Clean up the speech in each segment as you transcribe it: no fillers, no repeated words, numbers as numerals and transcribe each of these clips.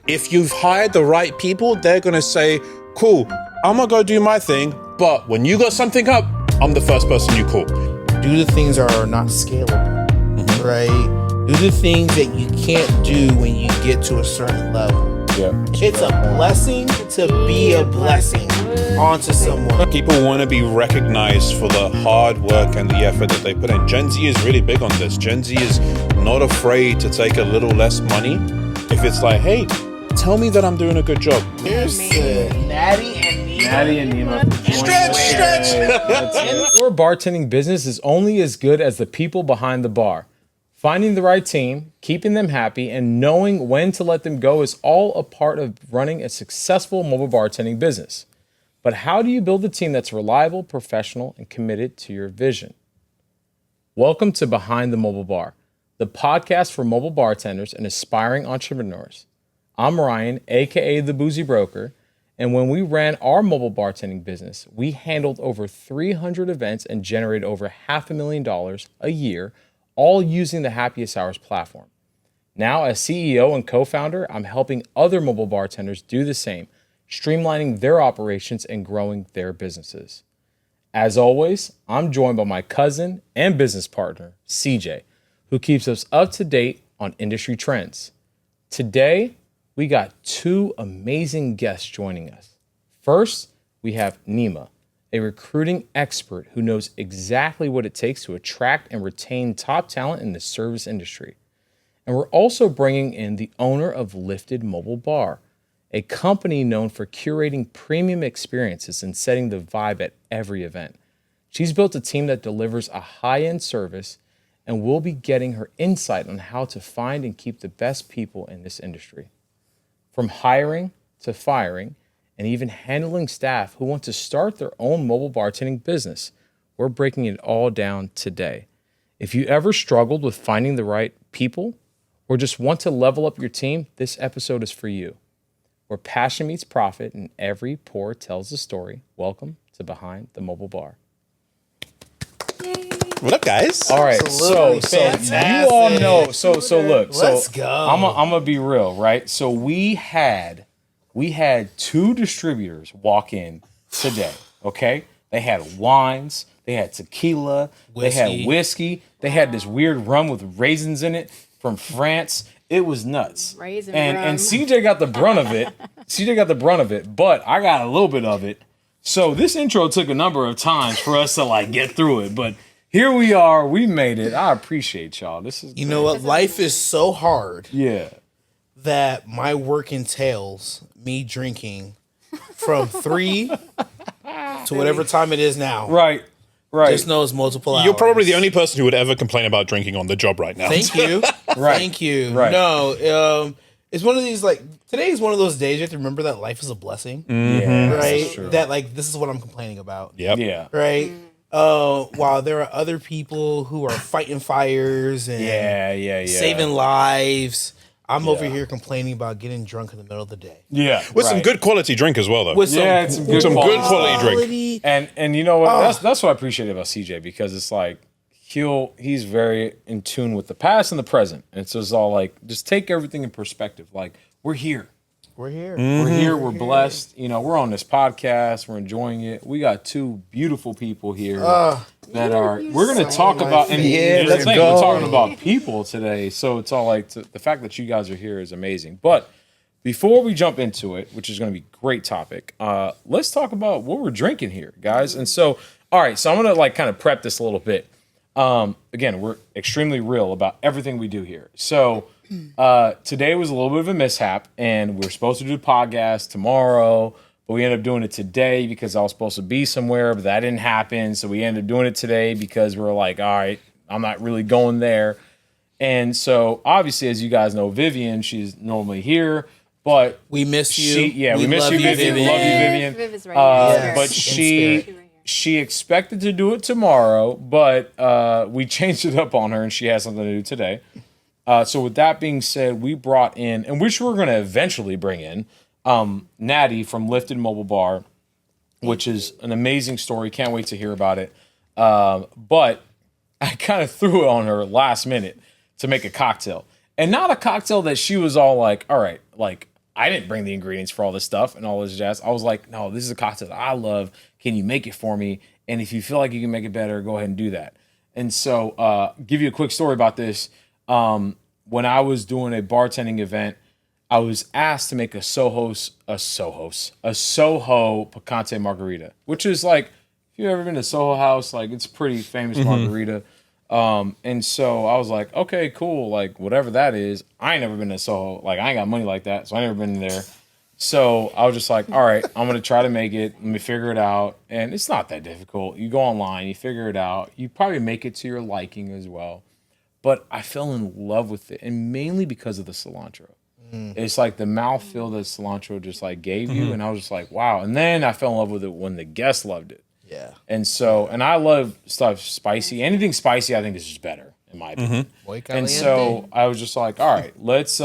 if you've hired the right people, they're going to say, cool, I'm going to go do my thing. But when you got something up, I'm the first person you call. Do the things that are not scalable, right? Do the things that you can't do when you get to a certain level. Yeah. It's a blessing to be a blessing onto someone. People want to be recognized for the hard work and the effort that they put in. Gen Z is really big on this. Gen Z is not afraid to take a little less money if it's like, hey, tell me that I'm doing a good job. Here's the Natty and Niema. Stretch. Your bartending business is only as good as the people behind the bar. Finding the right team, keeping them happy, and knowing when to let them go is all a part of running a successful mobile bartending business. But how do you build a team that's reliable, professional, and committed to your vision? Welcome to Behind the Mobile Bar, the podcast for mobile bartenders and aspiring entrepreneurs. I'm Ryan, aka the Boozy Broker, and when we ran our mobile bartending business, we handled over 300 events and generated over $500,000 a year, all using the Happiest Ours platform. Now, as CEO and co-founder, I'm helping other mobile bartenders do the same, streamlining their operations and growing their businesses. As always, I'm joined by my cousin and business partner, CJ, who keeps us up to date on industry trends. Today, we got two amazing guests joining us. First, we have Niema, a recruiting expert who knows exactly what it takes to attract and retain top talent in the service industry. And we're also bringing in the owner of Lifted Mobile Bar, a company known for curating premium experiences and setting the vibe at every event. She's built a team that delivers a high-end service, and we'll be getting her insight on how to find and keep the best people in this industry. From hiring to firing, and even handling staff who want to start their own mobile bartending business, we're breaking it all down today. If you ever struggled with finding the right people or just want to level up your team, this episode is for you. Where passion meets profit and every pour tells a story. Welcome to Behind the Mobile Bar. What up, guys? All right, so you all know. So look, Let's go. I'm gonna be real, right? So we had two distributors walk in today. Okay, they had wines, they had tequila, they had whiskey, they had this weird rum with raisins in it from France. It was nuts. Raisin and CJ got the brunt of it. CJ got the brunt of it, but I got a little bit of it. So this intro took a number of times for us to like get through it, but here we are. We made it. I appreciate y'all. This is You know what? Life is so hard yeah. that my work entails me drinking from 3 to whatever time it is now. Right. Just know it's multiple hours. You're probably the only person who would ever complain about drinking on the job right now. Thank you. Right. Thank you. Right. No, it's one of these, like, today is one of those days you have to remember that life is a blessing. Yeah. Right? That's true. That, like, this is what I'm complaining about. Yep. Yeah. Right? While there are other people who are fighting fires and Yeah. saving lives, I'm over here complaining about getting drunk in the middle of the day. Yeah. With some good quality drink as well, though. With Yeah, some good quality drink. And you know what? That's what I appreciate about CJ, because it's like he's very in tune with the past and the present. And it's just all like, just take everything in perspective. Like, we're here. We're here. We're here. We're blessed. You know, we're on this podcast. We're enjoying it. We got two beautiful people here that are. We're going to talk about. And here's the thing, we're talking about people today. So it's all like the fact that you guys are here is amazing. But before we jump into it, which is going to be a great topic, let's talk about what we're drinking here, guys. And so, all right. So I'm going to like kind of prep this a little bit. Again, we're extremely real about everything we do here. So. Today was a little bit of a mishap, and we were supposed to do the podcast tomorrow, but we ended up doing it today because I was supposed to be somewhere, but that didn't happen. So we ended up doing it today because we were like, all right, I'm not really going there. And so obviously, as you guys know, Vivian, she's normally here, but We miss you. we miss you, Vivian. Love you, Vivian. Viv is right here. But she expected to do it tomorrow, but we changed it up on her, and she has something to do today. So with that being said, we brought in, and which we're going to eventually bring in, Natty from Lifted Mobile Bar, which is an amazing story. Can't wait to hear about it. But I kind of threw it on her last minute to make a cocktail. And not a cocktail that she was all like, all right, like, I didn't bring the ingredients for all this stuff and all this jazz. I was like, no, this is a cocktail that I love. Can you make it for me? And if you feel like you can make it better, go ahead and do that. And so, give you a quick story about this. When I was doing a bartending event, I was asked to make a Soho Picante margarita, which is like, if you've ever been to Soho House, like it's pretty famous margarita. And so I was like, okay, cool. Like whatever that is, I ain't never been to Soho. Like I ain't got money like that. So I never been there. So I was just like, all right, I'm going to try to make it. Let me figure it out. And it's not that difficult. You go online, you figure it out. You probably make it to your liking as well. But I fell in love with it. And mainly because of the cilantro. It's like the mouthfeel that cilantro just like gave you. And I was just like, wow. And then I fell in love with it when the guests loved it. Yeah. And so, and I love stuff spicy. Anything spicy, I think is just better, in my opinion. And so I was just like, all right, let's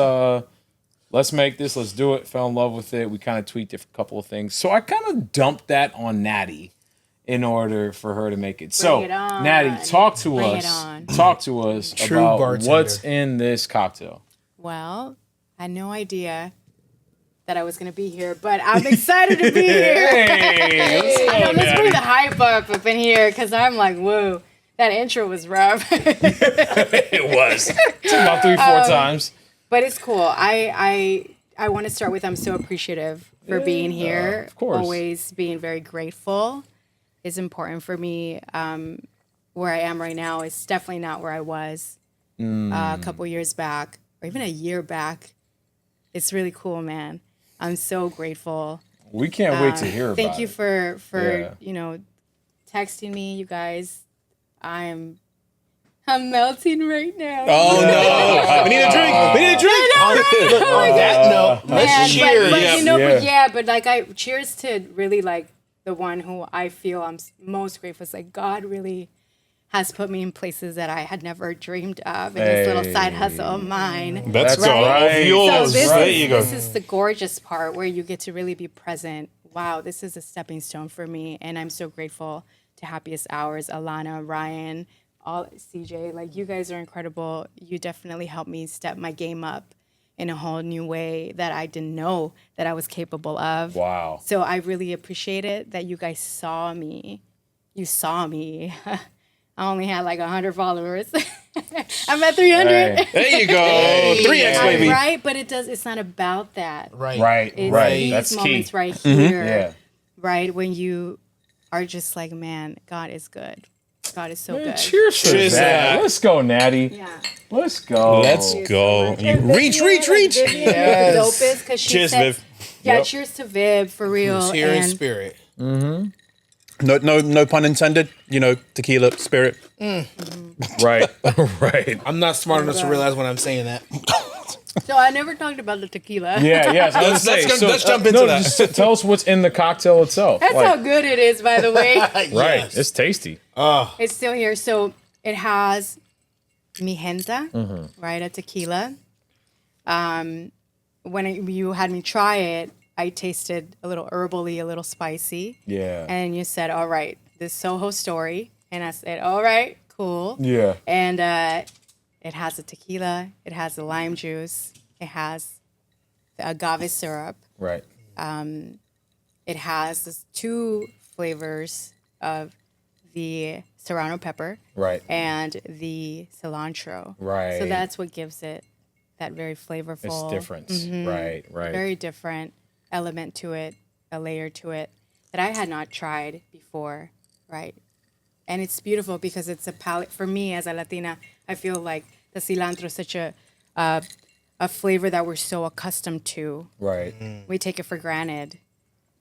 make this. Let's do it. Fell in love with it. We kind of tweaked a couple of things. So I kind of dumped that on Natty in order for her to make it. So, Natty, talk to us. Talk to us True about bartender. what's in this cocktail. Well, I had no idea that I was going to be here, but I'm excited to be here. Let's bring the hype up in here because I'm like, whoa, that intro was rough. It was. It's about 3-4 times. But it's cool. I want to start with I'm so appreciative for being here. Of course. Always being very grateful is important for me. Where I am right now is definitely not where I was a couple years back or even a year back. It's really cool, man. I'm so grateful. We can't wait to hear about it. Thank you for texting me, you guys. I'm melting right now. Oh no! We need a drink. We need a drink. On that note, let's cheers. But like cheers to really like the one who I feel I'm most grateful. It's like God really has put me in places that I had never dreamed of in this little side hustle of mine. That's right. all right. So Yours. this is the gorgeous part where you get to really be present. Wow, this is a stepping stone for me, and I'm so grateful to Happiest Hours, Alana, Ryan, all CJ. Like you guys are incredible. You definitely helped me step my game up in a whole new way that I didn't know that I was capable of. Wow. So I really appreciate it that you guys saw me. You saw me. I only had like 100 followers. I'm at 300. Hey. There you go. 3x, baby. Right, but it's not about that. Right. It's these That's moments key. right here. Yeah. Right, when you are just like, man, God is good. God is so good. Cheers to Cheers to that. that. Let's go, Natty. Yeah. Let's go. Let's go. Reach. Cheers, Cheers, Viv. Yeah, Yep. cheers to Viv for real. Who's here in And spirit. No pun intended. Tequila spirit. Right. Right. I'm not smart enough to realize when I'm saying that. so I never talked about the tequila. Yeah. So Let's jump into that. Just tell us what's in the cocktail itself. That's how good it is, by the way. Right. Yes. It's tasty. It's still here. So it has Mijenta, right? A tequila. When you had me try it, I tasted a little herbally, a little spicy. Yeah. And you said, all right, this Soho story. And I said, all right, cool. Yeah. And it has a tequila. It has the lime juice. It has the agave syrup. Right. It has this 2 flavors of the serrano pepper. Right. And the cilantro. Right. So that's what gives it that very flavorful. It's different. Right. Very different element to it, a layer to it that I had not tried before, right? And it's beautiful because it's a palate for me as a Latina. I feel like the cilantro is such a flavor that we're so accustomed to. Right. We take it for granted,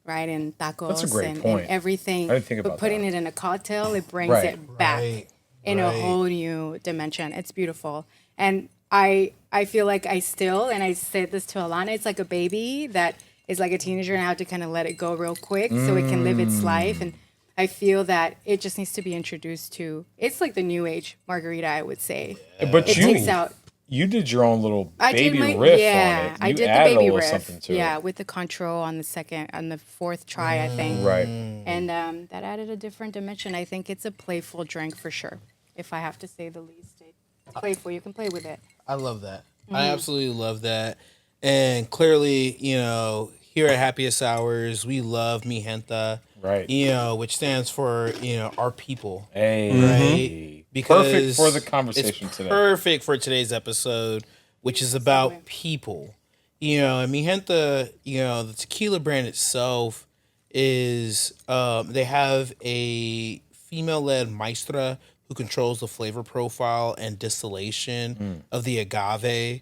right? And tacos That's a great and point. everything. I didn't think but about putting that. it in a cocktail, it brings Right. it back in a Right. whole new dimension. It's beautiful. And I feel like I said this to Alana, it's like a baby that is like a teenager and I have to kind of let it go real quick so it can live its life. And I feel that it just needs to be introduced to, it's like the new age margarita, I would say. But It takes out. you did your own little I baby did my riff yeah. on it. I You did the added a baby little riff. something to Yeah, it. with the control on the 4th try, I think. Right. And that added a different dimension. I think it's a playful drink for sure. If I have to say the least, it's playful. You can play with it. I love that. I absolutely love that. And clearly, here at Happiest Hours, we love Mi Gente, Right. Which stands for, our people. Hey. Right? Because Perfect for the conversation it's today. perfect for today's episode, which is about people. And Mi Gente, the tequila brand itself is, they have a female-led maestra who controls the flavor profile and distillation of the agave.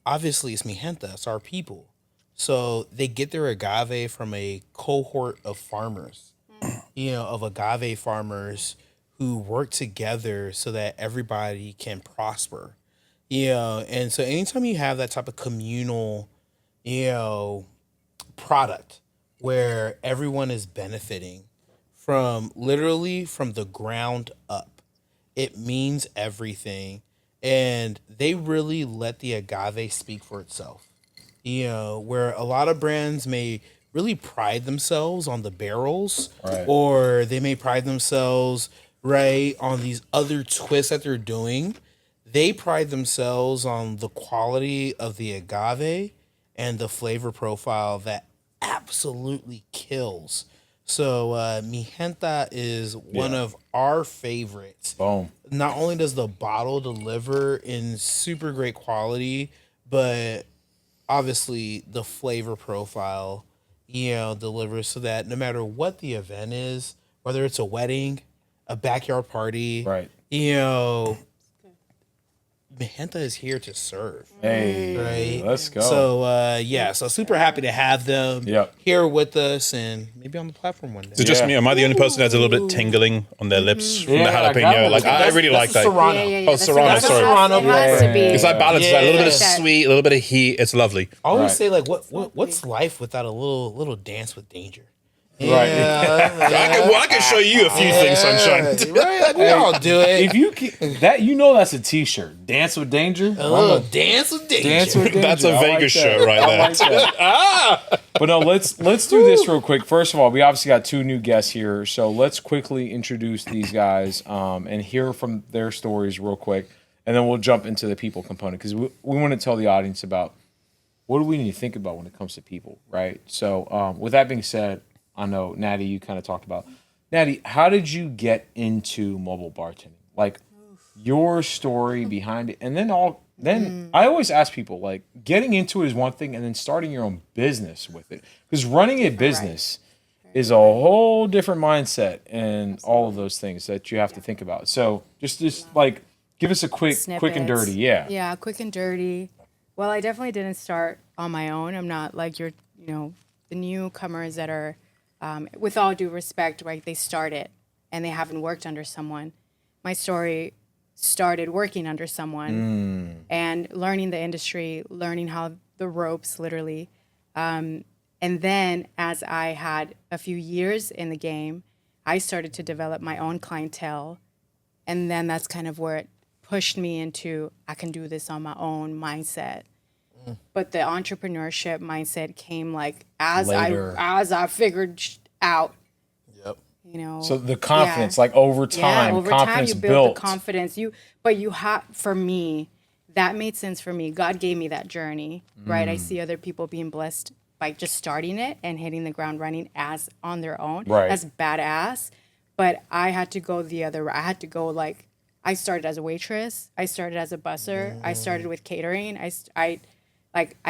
Obviously, it's Mi Gente, it's our people. So they get their agave from a cohort of farmers, of agave farmers who work together so that everybody can prosper. And so anytime you have that type of communal, product where everyone is benefiting from literally from the ground up, it means everything. And they really let the agave speak for itself. Where a lot of brands may really pride themselves on the barrels, Right. or they may pride themselves, right, on these other twists that they're doing. They pride themselves on the quality of the agave and the flavor profile that absolutely kills. So Mi Gente is one of our favorites. Boom. Not only does the bottle deliver in super great quality, but obviously the flavor profile, delivers so that no matter what the event is, whether it's a wedding, a backyard party, Right. Mi Gente is here to serve. Hey. Right. Let's go. So so super happy to have them Yep. here with us and maybe on the platform one day. Is it just Yeah. me? Am I the only person that has a little bit tingling on their lips from the Yeah, I got jalapeno? it. Like I really like that's that. Serrano. Yeah. Oh, That's Serrano, what- sorry. Serrano. It has to be. It's like balance. It's like a little bit of Yeah. sweet, a little bit of heat. It's lovely. I always Right. say like what's life without a little dance with danger? Right. I can show you a few things, Sunshine. Right? Like, we all do it. If you that that's a T-shirt. Dance with Danger. A little dance with danger. Dance with Danger. That's a I Vegas that. show right I there. like that. But no, let's do this real quick. First of all, we obviously got two new guests here, so let's quickly introduce these guys and hear from their stories real quick, and then we'll jump into the people component because we want to tell the audience about what do we need to think about when it comes to people, right? So with that being said, I know, Natty, you kind of talked about. Natty, how did you get into mobile bartending? Like, your story behind it. And then I always ask people, like, getting into it is one thing, and then starting your own business with it. Because running a business is a whole different mindset and all of those things that you have to think about. So just like, give us a quick and dirty. Yeah. Yeah, quick and dirty. Well, I definitely didn't start on my own. I'm not like the newcomers that are, with all due respect, right? They started and they haven't worked under someone. My story started working under someone and learning the industry, learning how the ropes literally. And then as I had a few years in the game, I started to develop my own clientele. And then that's kind of where it pushed me into, I can do this on my own mindset. But the entrepreneurship mindset came like Later. as I figured out, Yep. So the confidence, like over time, over time confidence you build built. the confidence. But you have, for me, that made sense for me. God gave me that journey, right? I see other people being blessed by just starting it and hitting the ground running as on their own. Right. That's badass. But I had to go the other. I had to go like I started as a waitress. I started as a busser. I started with catering. I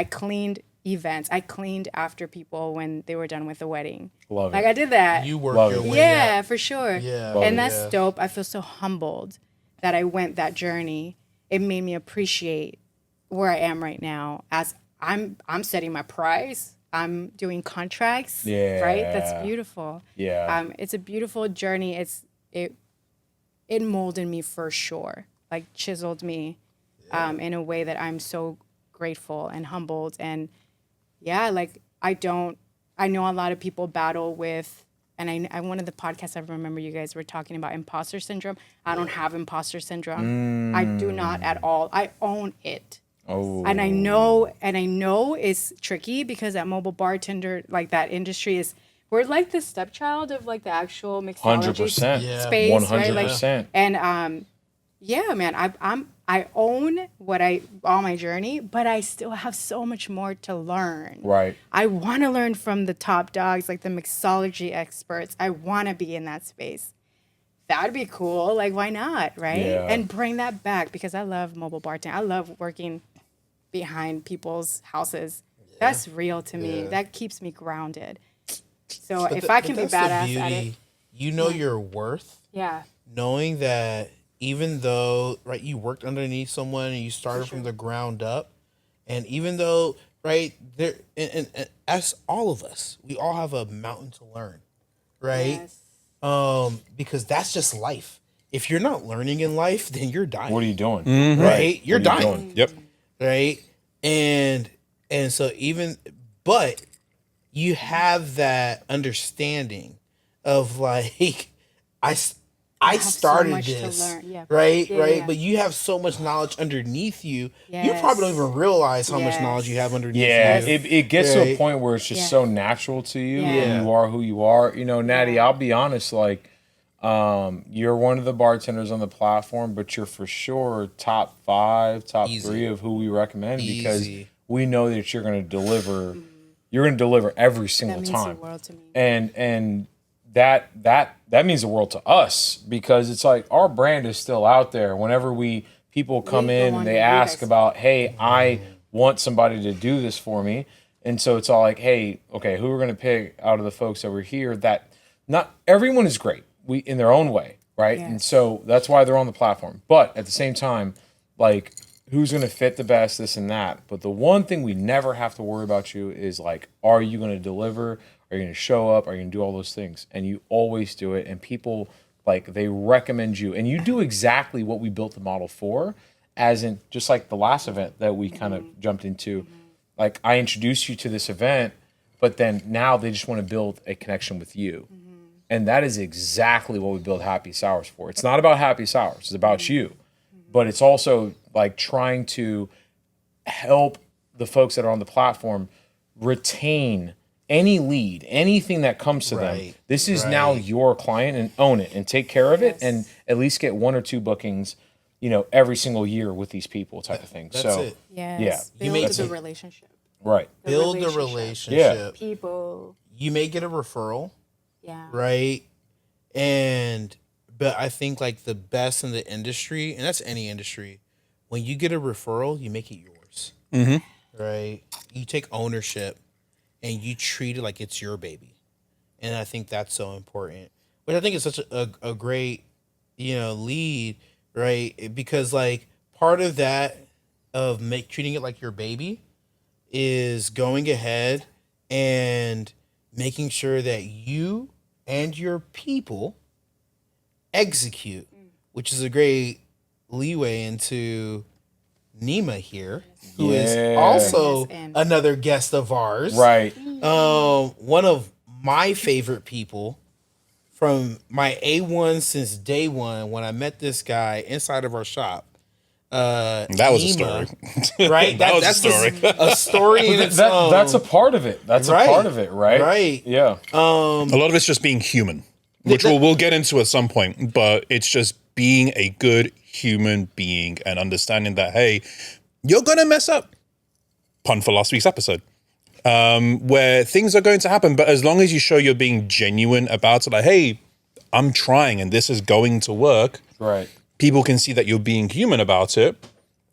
cleaned events. I cleaned after people when they were done with the wedding. Love Like it. I did that. You work Love your it. way Yeah, up. for sure. Yeah. And that's Yeah. dope. I feel so humbled that I went that journey. It made me appreciate where I am right now as I'm setting my price. I'm doing contracts. Yeah. Right? That's beautiful. Yeah. It's a beautiful journey. It molded me for sure. Like chiseled me in a way that I'm so grateful and humbled. And yeah, like I know a lot of people battle with, and I one of the podcasts I remember you guys were talking about imposter syndrome. I don't have imposter syndrome. I do not at all. I own it. Oh. And I know it's tricky because that mobile bartender, like that industry we're like the stepchild of like the actual mixology 100%. Yeah. space, right? Like, 100%. and Yeah, man. I own all my journey, but I still have so much more to learn. Right. I want to learn from the top dogs, like the mixology experts. I want to be in that space. That'd be cool. Like, why not, right? Yeah. And bring that back because I love mobile bartending. I love working behind people's houses. That's real to me. That keeps me grounded. So if I can be badass at it, you know your worth. yeah. Knowing that even though, right, you worked underneath someone and you started from the ground up, and even though, right, there, and as all of us, we all have a mountain to learn, right? Yes. Because that's just life. If you're not learning in life, then you're dying. What are you doing? Right? You're What are you dying. doing? Yep. Right? And so but you have that understanding of like, I have so started much to this, learn. Yeah. right? Yeah, Right? yeah. But you have so much knowledge underneath you. You probably don't even realize how much Yes. knowledge you have underneath Yeah, you. it gets to a Right. point where it's just Yeah. so natural to you, Yeah. and you are who you are. You know, Natty, I'll be honest, like, you're one of the bartenders on the platform, but you're for sure top 5, top Easy. 3 of who we recommend because Easy. we know that you're going to deliver. You're going to deliver every single That means time, the world to me. and that means the world to us because it's like our brand is still out there. Whenever people come We in go on and they to you ask guys. about, hey, I want somebody to do this for me. And so it's all like, hey, okay, who we're going to pick out of the folks over here that not everyone is great in their own way, right? And Yes. so that's why they're on the platform. But at the same time, like, who's going to fit the best, this and that. But the one thing we never have to worry about you is like, are you going to deliver? Are you going to show up? Are you going to do all those things? And you always do it. And people, like, they recommend you. And you do exactly what we built the model for, as in just like the last event that we kind of jumped into. Like, I introduced you to this event, but then now they just want to build a connection with you. And that is exactly what we build Happiest Ours for. It's not about Happiest Hours. It's about you. But it's also like trying to help the folks that are on the platform retain any lead, anything that comes to them. Right. This is now your client, and own it and take care of it, and at least get 1 or 2 bookings, every single year with these people type of thing. That's so it. Yes. Yeah. Build make the it- relationship. right. Build the relationship. People. You may get a referral, Yeah. right? But I think like the best in the industry, and that's any industry, when you get a referral, you make it yours. Right? You take ownership and you treat it like it's your baby. And I think that's so important. Which I think is such a great, lead, right? Because like part of that of treating it like your baby is going ahead and making sure that you and your people execute, which is a great leeway into Niema here, who is Yeah. also Yes, and- another guest of ours. Right. One of my favorite people from my A1 since day one when I met this guy inside of our shop. That was a Niema, story. right? That was a that's story. A story in its own. That's a part of it. That's Right. a part of it, right? Right. Yeah. A lot of it's just being human, which we'll get into at some point, but it's just being a good human being and understanding that, hey, you're going to mess up. Pun for last week's episode. Where things are going to happen, but as long as you show you're being genuine about it, like, hey, I'm trying and this is going to work, Right. people can see that you're being human about it.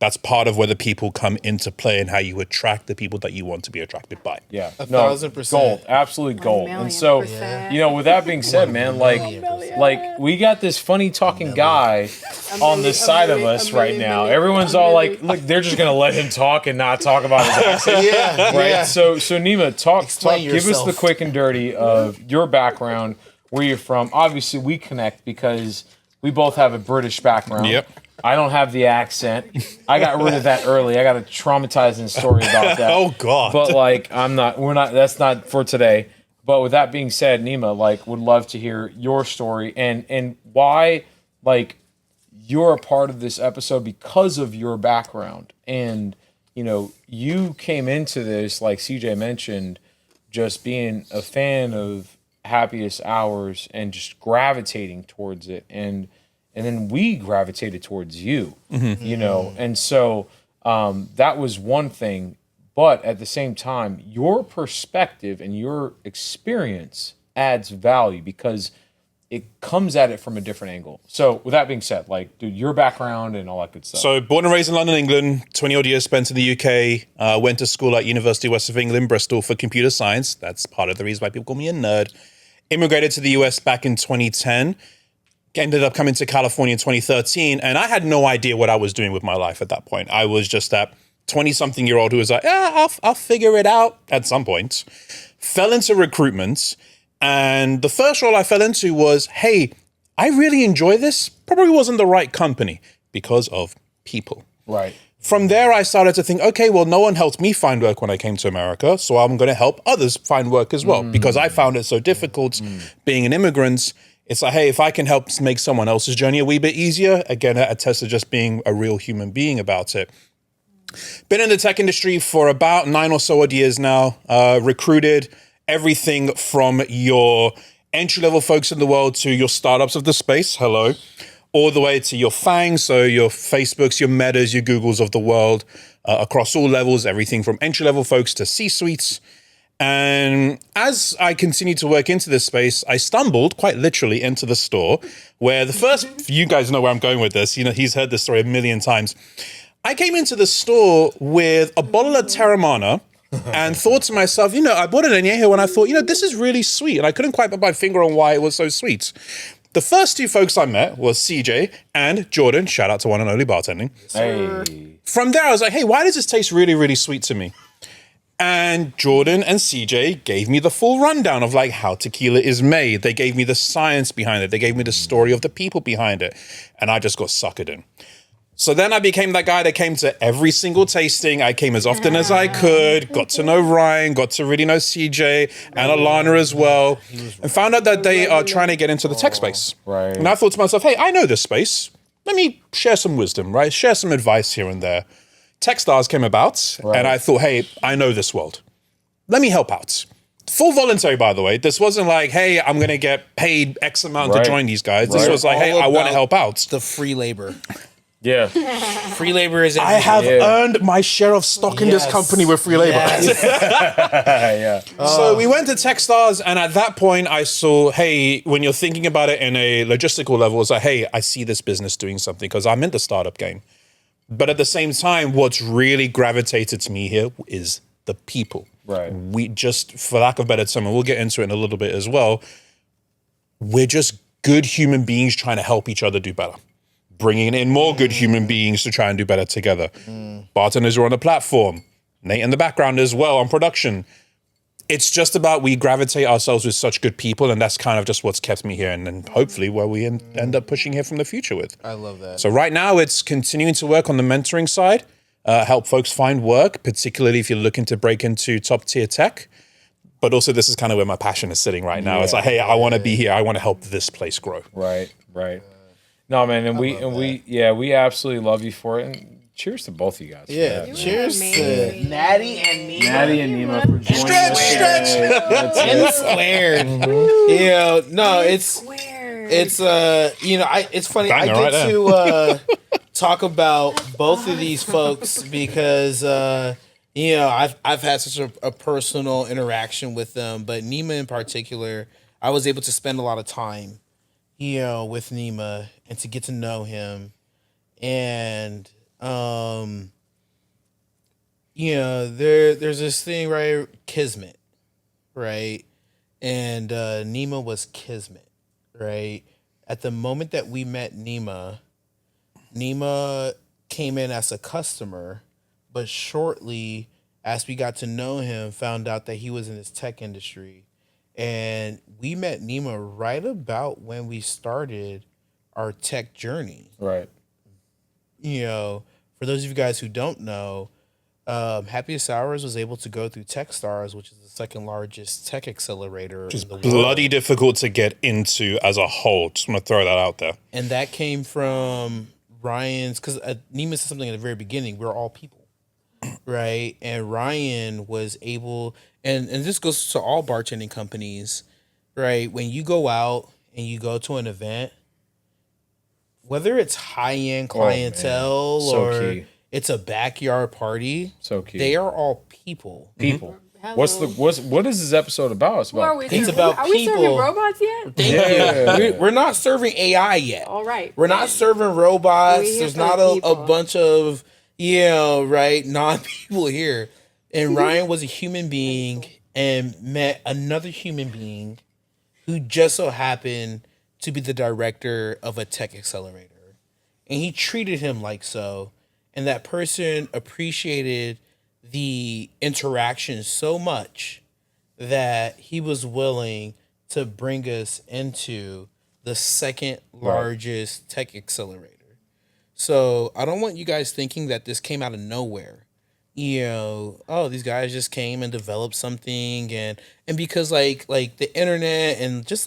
That's part of where the people come into play and how you attract the people that you want to be attracted by. Yeah. 1,000%. Gold. Absolute gold. And so, 1,000,000%. with that being said, man, like we got this funny talking guy on the side of us right now. Everyone's all like, look, they're just going to let him talk and not talk about his accent. Yeah. Right. Yeah. So Niema, talk, Explain give us the yourself. quick and dirty of your background, where you're from. Obviously, we connect because we both have a British background. Yep. I don't have the accent. I got rid of that early. I got a traumatizing story about that. Oh, God. But like, that's not for today. But with that being said, Niema, like, would love to hear your story and why, like, you're a part of this episode because of your background. And, you came into this, like CJ mentioned, just being a fan of Happiest Hours and just gravitating towards it. And and then we gravitated towards you, you know? And so that was one thing. But at the same time, your perspective and your experience adds value because it comes at it from a different angle. So with that being said, like, dude, your background and all that good stuff. So born and raised in London, England, 20 odd years spent in the UK, went to school at University of West of England, Bristol for computer science. That's part of the reason why people call me a nerd. Immigrated to the US back in 2010. Ended up coming to California in 2013. And I had no idea what I was doing with my life at that point. I was just that 20-something-year-old who was like, I'll figure it out at some point. Fell into recruitment. And the first role I fell into was, hey, I really enjoy this. Probably wasn't the right company because of people. Right. From there, I started to think, okay, well, no one helped me find work when I came to America, so I'm going to help others find work as well because I found it so difficult being an immigrant. It's like, hey, if I can help make someone else's journey a wee bit easier, again, it attests to just being a real human being about it. Been in the tech industry for about 9 or so odd years now, recruited everything from your entry-level folks in the world to your startups of the space, hello, all the way to your FANGs, so your Facebooks, your Metas, your Googles of the world, across all levels, everything from entry-level folks to C-suites. And as I continued to work into this space, I stumbled quite literally into the store where the first, you guys know where I'm going with this, you know, he's heard this story a million times. I came into the store with a bottle of Terramana and thought to myself, you know, I bought an añejo and I thought, you know, this is really sweet. And I couldn't quite put my finger on why it was so sweet. The first two folks I met was CJ and Jordan. Shout out to one and only Bartending. Hey. From there, I was like, hey, why does this taste really, really sweet to me? And Jordan and CJ gave me the full rundown of like how tequila is made. They gave me the science behind it. They gave me the story of the people behind it. And I just got suckered in. So then I became that guy that came to every single tasting. I came as often as I could, got to know Ryan, got to really know CJ and Alana as well, and found out that they are trying to get into the tech space. Right. And I thought to myself, hey, I know this space. Let me share some wisdom, right? Share some advice here and there. Techstars came about, and I thought, hey, I know this world. Let me help out. Full voluntary, by the way. This wasn't like, hey, I'm going to get paid X amount to join these guys. This was like, hey, I want to help out. The free labor. Yeah. Free labor is I have earned my share of stock in this company with free labor. Yeah. So we went to Techstars, and at that point, I saw, hey, when you're thinking about it in a logistical level, it's like, hey, I see this business doing something because I'm in the startup game. But at the same time, what's really gravitated to me here is the people. Right. We just, for lack of better term, and we'll get into it in a little bit as well, we're just good human beings trying to help each other do better. Bringing in more good human beings to try and do better together. Bartenders are on the platform. Nate in the background as well on production. It's just about we gravitate ourselves with such good people, and that's kind of just what's kept me here, and then hopefully where we end up pushing here from the future with. I love that. So right now it's continuing to work on the mentoring side, help folks find work, particularly if you're looking to break into top tier tech. But also this is kind of where my passion is sitting right now. It's like, hey, I want to be here. I want to help this place grow. Right. No, man, and we absolutely love you for it. And cheers to both of you guys. Yeah. For that, Cheers to Natty and Niema. Natty and Niema for joining us. Stretch. And squared. You know, no, it's you know, it's funny. I Banger get right to talk about both of these folks because you know, I've had such a personal interaction with them, but Niema in particular, I was able to spend a lot of time, you know, with Niema and to get to know him. And you know, there's this thing, right? Kismet, right? And Niema was Kismet, right? At the moment that we met Niema came in as a customer, but shortly as we got to know him, found out that he was in this tech industry. And we met Niema right about when we started our tech journey. Right. You know, for those of you guys who don't know, Happiest Ours was able to go through Techstars, which is the second largest tech accelerator in the world. Bloody difficult to get into as a whole. Just want to throw that out there. And that came from Ryan's, because Niema said something at the very beginning, we're all people, right? And Ryan was able, and this goes to all bartending companies, right? When you go out and you go to an event, whether it's high-end clientele So or key. it's a backyard party, So key. they are all people. People. Hello. What is this episode about? It's Who are about we? It's serving? about Are we serving people. robots yet? Thank Yeah. you. We're not serving AI yet. All right. We're not serving robots. We're here There's for not the a people. bunch of, non-people here. And Ryan was a human being and met another human being who just so happened to be the director of a tech accelerator. And he treated him like so. And that person appreciated the interaction so much that he was willing to bring us into the second largest tech accelerator. So I don't want you guys thinking that this came out of nowhere. These guys just came and developed something and because like the internet and just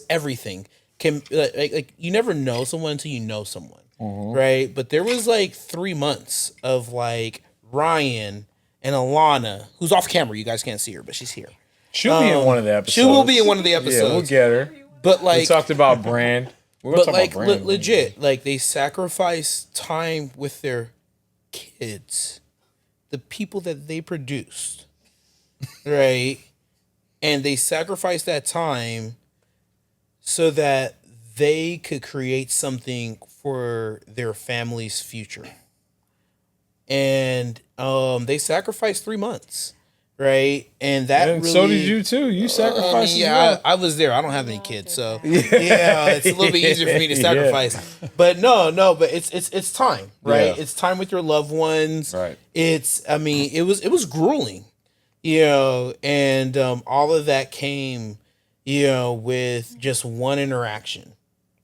everything can like you never know someone until you know someone. Right? But there was 3 months of Ryan and Alana, who's off camera. You guys can't see her, but she's here. She'll be in one of the episodes. She will be in one of the episodes. Yeah, we'll get her. But We talked about brand. We're gonna but talk about brand. legit, they sacrifice time with their kids, the people that they produced, right? And they sacrifice that time so that they could create something for their family's future. And they sacrificed 3 months, right? And that And really, so did you too. You sacrificed. I was there. I don't have any kids, so it's a little bit easier for me to sacrifice. But but it's time, right? Yeah. It's time with your loved ones. Right. It was grueling, and all of that came, with just one interaction.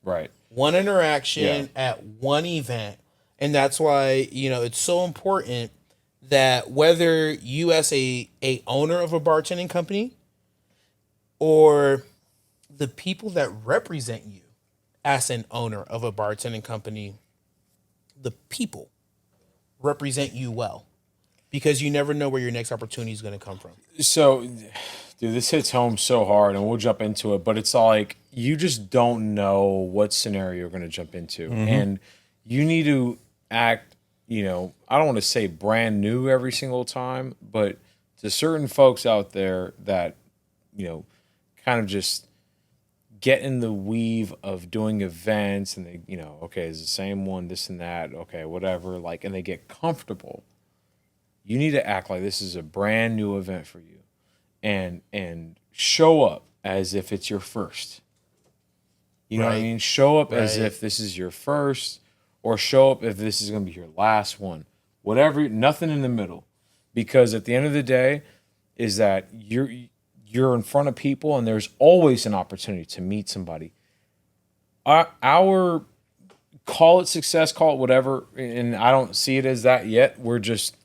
Right. One interaction at one event. And that's why, it's so important that whether you as a owner of a bartending company or the people that represent you as an owner of a bartending company, the people represent you well, because you never know where your next opportunity is going to come from. So, dude, this hits home so hard, and we'll jump into it. But it's like you just don't know what scenario you're going to jump into, and you need to act. I don't want to say brand new every single time, but to certain folks out there that, kind of just get in the weave of doing events, and they, okay, it's the same one, this and that, okay, whatever, and they get comfortable. You need to act like this is a brand new event for you, and show up as if it's your first. You know what I mean? Show up as if this is your first, or show up if this is going to be your last one. Whatever, nothing in the middle. Because at the end of the day, is that you're in front of people, and there's always an opportunity to meet somebody. Our call it success, call it whatever, and I don't see it as that yet. We're just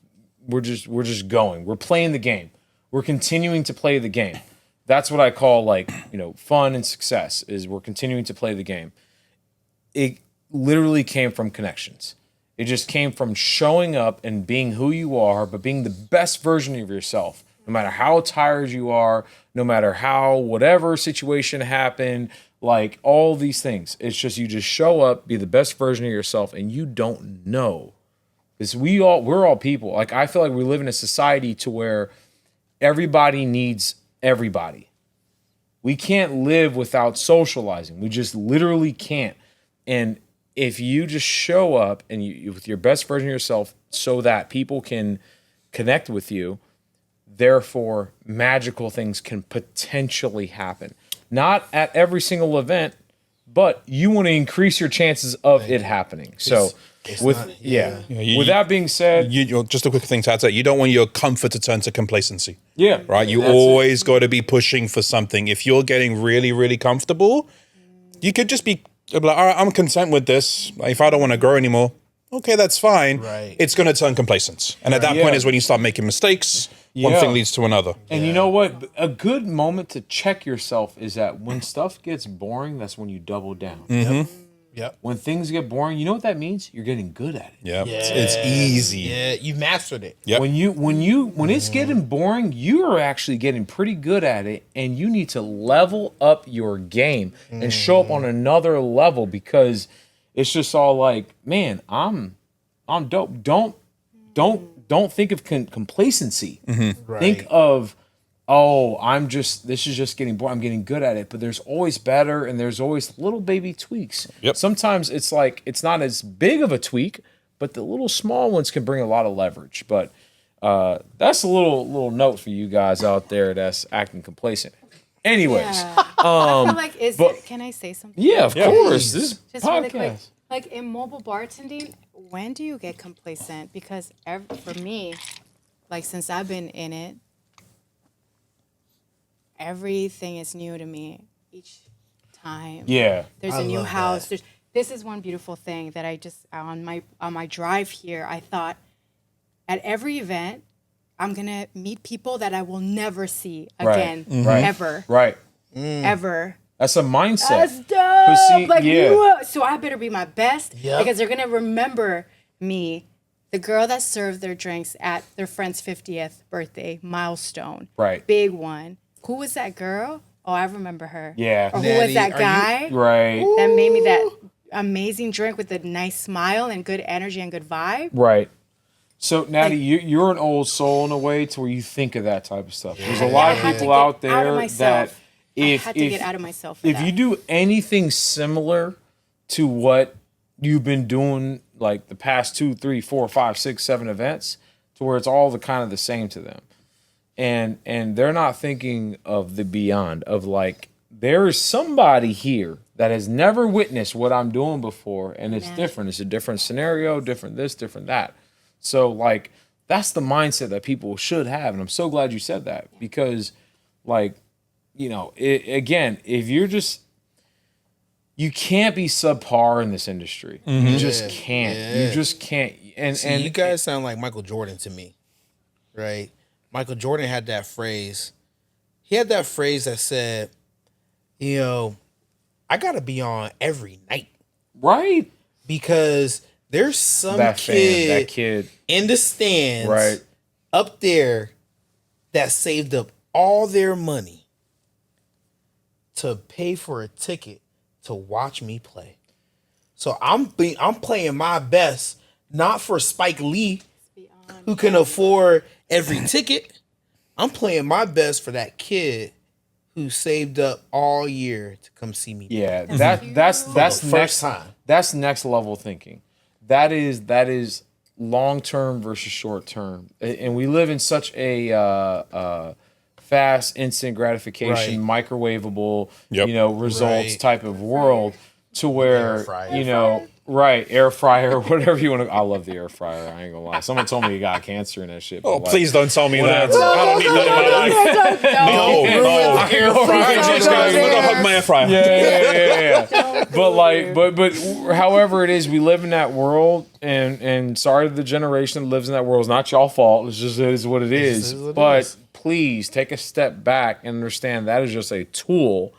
going. We're playing the game. We're continuing to play the game. That's what I call fun and success, is we're continuing to play the game. It literally came from connections. It just came from showing up and being who you are, but being the best version of yourself. No matter how tired you are, no matter how whatever situation happened, all these things. It's just you just show up, be the best version of yourself, and you don't know. Because we're all people. I feel like we live in a society to where everybody needs everybody. We can't live without socializing. We just literally can't. And if you just show up and you with your best version of yourself so that people can connect with you, therefore magical things can potentially happen. Not at every single event, but you want to increase your chances of it happening. So with that being said, just a quick thing to add to that, you don't want your comfort to turn to complacency. Yeah. Right? You always got to be pushing for something. If you're getting really, really comfortable, you could just be like, all right, I'm content with this. If I don't want to grow anymore, okay, that's fine. Right. It's going to turn complacent. And at that point is when you start making mistakes. One thing leads to another. And you know what? A good moment to check yourself is that when stuff gets boring, that's when you double down. Yep. When things get boring, you know what that means? You're getting good at it. Yeah. It's easy. Yeah, you've mastered it. Yep. When it's getting boring, you are actually getting pretty good at it, and you need to level up your game and show up on another level, because It's just all like, man, I'm dope. Don't think of complacency. Right. Think of, oh, this is just getting bored. I'm getting good at it, but there's always better, and there's always little baby tweaks. Yep. Sometimes it's like it's not as big of a tweak, but the little small ones can bring a lot of leverage. But that's a little note for you guys out there that's acting complacent. Anyways, Yeah. I feel like can I say something? yeah, of course. This is Just really quick. podcast. Like in mobile bartending, when do you get complacent? Because for me, like since I've been in it, everything is new to me each time. Yeah. There's I a new love house. that. This is one beautiful thing that I just on my drive here, I thought at every event I'm gonna meet people that I will never see again, ever, Right. ever. That's a mindset. That's dope. But see, like, yeah. whoa. So I better be my best Yep. because they're gonna remember me, the girl that served their drinks at their friend's 50th birthday milestone. Right. Big one. Who was that girl? Oh, I remember her. Yeah. Or who Natty, was that are guy Right. that made me that amazing drink with a nice smile and good energy and good vibe? Right. So, Natty, you're an old soul in a way to where you think of that type of stuff. There's a lot of I had to people get out out of there that myself. I if had to get out of myself for if that. you do anything similar to what you've been doing like the past 2, 3, 4, 5, 6, 7 events, to where it's all the kind of the same to them. And they're not thinking of the beyond of like, there is somebody here that has never witnessed what I'm doing before, and it's different. It's a different scenario, different this, different that. So like that's the mindset that people should have, and I'm so glad you said that because, like, you know, again, if you're just you can't be subpar in this industry. You just can't. Yeah. You just can't. And See, you guys sound like Michael Jordan to me, right? Michael Jordan had that phrase. He had that phrase that said, you know, I got to be on every night right. because there's some That kid kid. in the stands Right. up there that saved up all their money to pay for a ticket to watch me play. So I'm playing my best, not for Spike Lee, who can afford every ticket. I'm playing my best for that kid who saved up all year to come see me. Yeah, that's the next first time. That's next level thinking. That is long term versus short term, and we live in such a fast, instant gratification, microwavable, results type of world, to where Air fryer. air fryer, whatever you want to. I love the air fryer. I ain't gonna lie. Someone told me you got cancer and that shit. Oh, but, like, please don't tell me that. whatever. I don't need that in my life. No. Air fryer. Jesus Christ, I'm gonna hug my air fryer. Yeah. But however it is, we live in that world, and sorry to the generation that lives in that world. It's not y'all fault. It's just it is what it is. But please take a step back and understand that is just a tool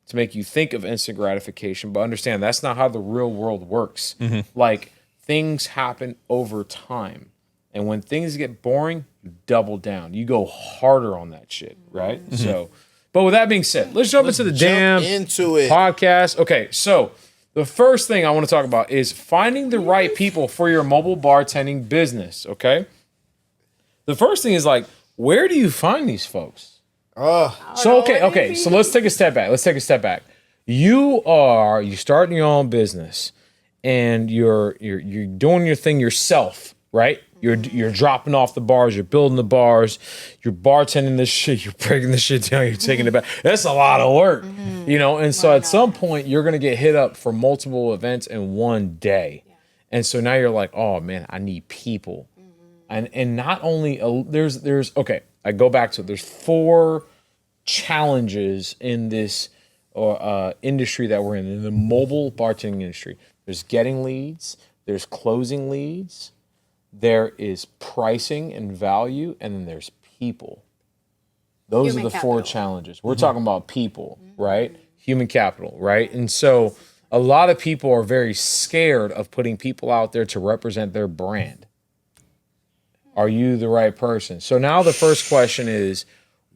to make you think of instant gratification. But understand that's not how the real world works. Like, things happen over time. And when things get boring, you double down. You go harder on that shit, right? So, but with that being said, let's jump into the damn into it. podcast. Okay, so the first thing I want to talk about is finding the right people for your mobile bartending business, okay? The first thing is, like, where do you find these folks? So okay. So let's take a step back. You're starting your own business, and you're doing your thing yourself, right? You're dropping off the bars, you're building the bars, you're bartending this shit, you're breaking this shit down, you're taking it back. That's a lot of work, And so at some point, you're gonna get hit up for multiple events in one day, and so now you're like, oh man, I need people, and not only there's okay. I go back to it. There's 4 challenges in this industry that we're in the mobile bartending industry. There's getting leads, there's closing leads, there is pricing and value, and then there's people. Those Human are the 4 capital. challenges. We're talking about people, right? Human capital, right? And so a lot of people are very scared of putting people out there to represent their brand. Are you the right person? So now the first question is,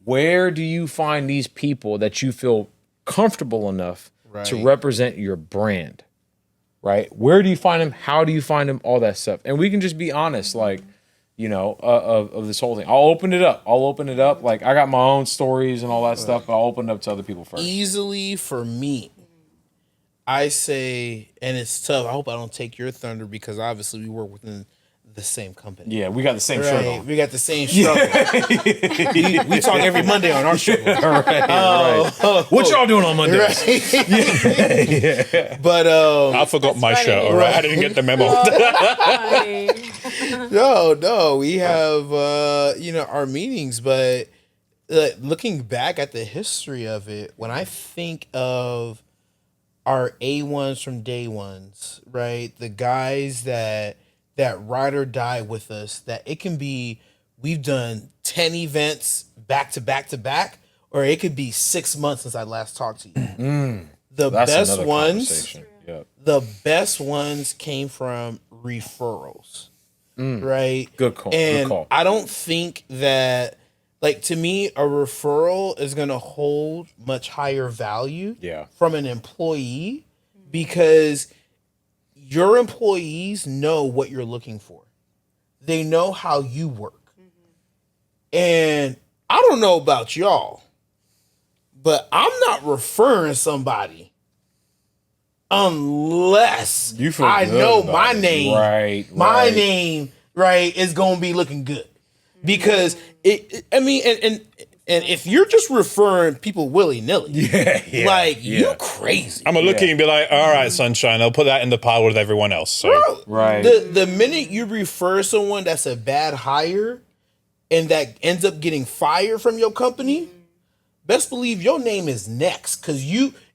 where do you find these people that you feel comfortable enough to represent your brand? right? Where do you find them? How do you find them? All that stuff. And we can just be honest, like, of this whole thing. I'll open it up. Like, I got my own stories and all that stuff, but I'll open it up to other people first. Easily for me, I say, and it's tough. I hope I don't take your thunder because obviously we work within the same company. Yeah, we got the same shirt on. We got the same struggle. we talk every Monday on our struggle. What y'all doing on Mondays? But I forgot my shirt. All right, I didn't get the memo. no, we have our meetings, but looking back at the history of it, when I think of our A1s from day ones, right? The guys that ride or die with us, that it can be, we've done 10 events back to back to back, or it could be 6 months since I last talked to you. The best ones came from referrals, right? Good call. And I don't think that, like, to me, a referral is going to hold much higher value from an employee because your employees know what you're looking for. They know how you work. And I don't know about y'all, but I'm not referring somebody unless I know my name. My name, is going to be looking good. Because and if you're just referring people willy-nilly, you're crazy. I'm gonna look at you and be like, all right, sunshine, I'll put that in the pile with everyone else. So. Bro, the minute you refer someone that's a bad hire and that ends up getting fired from your company, best believe your name is next. Because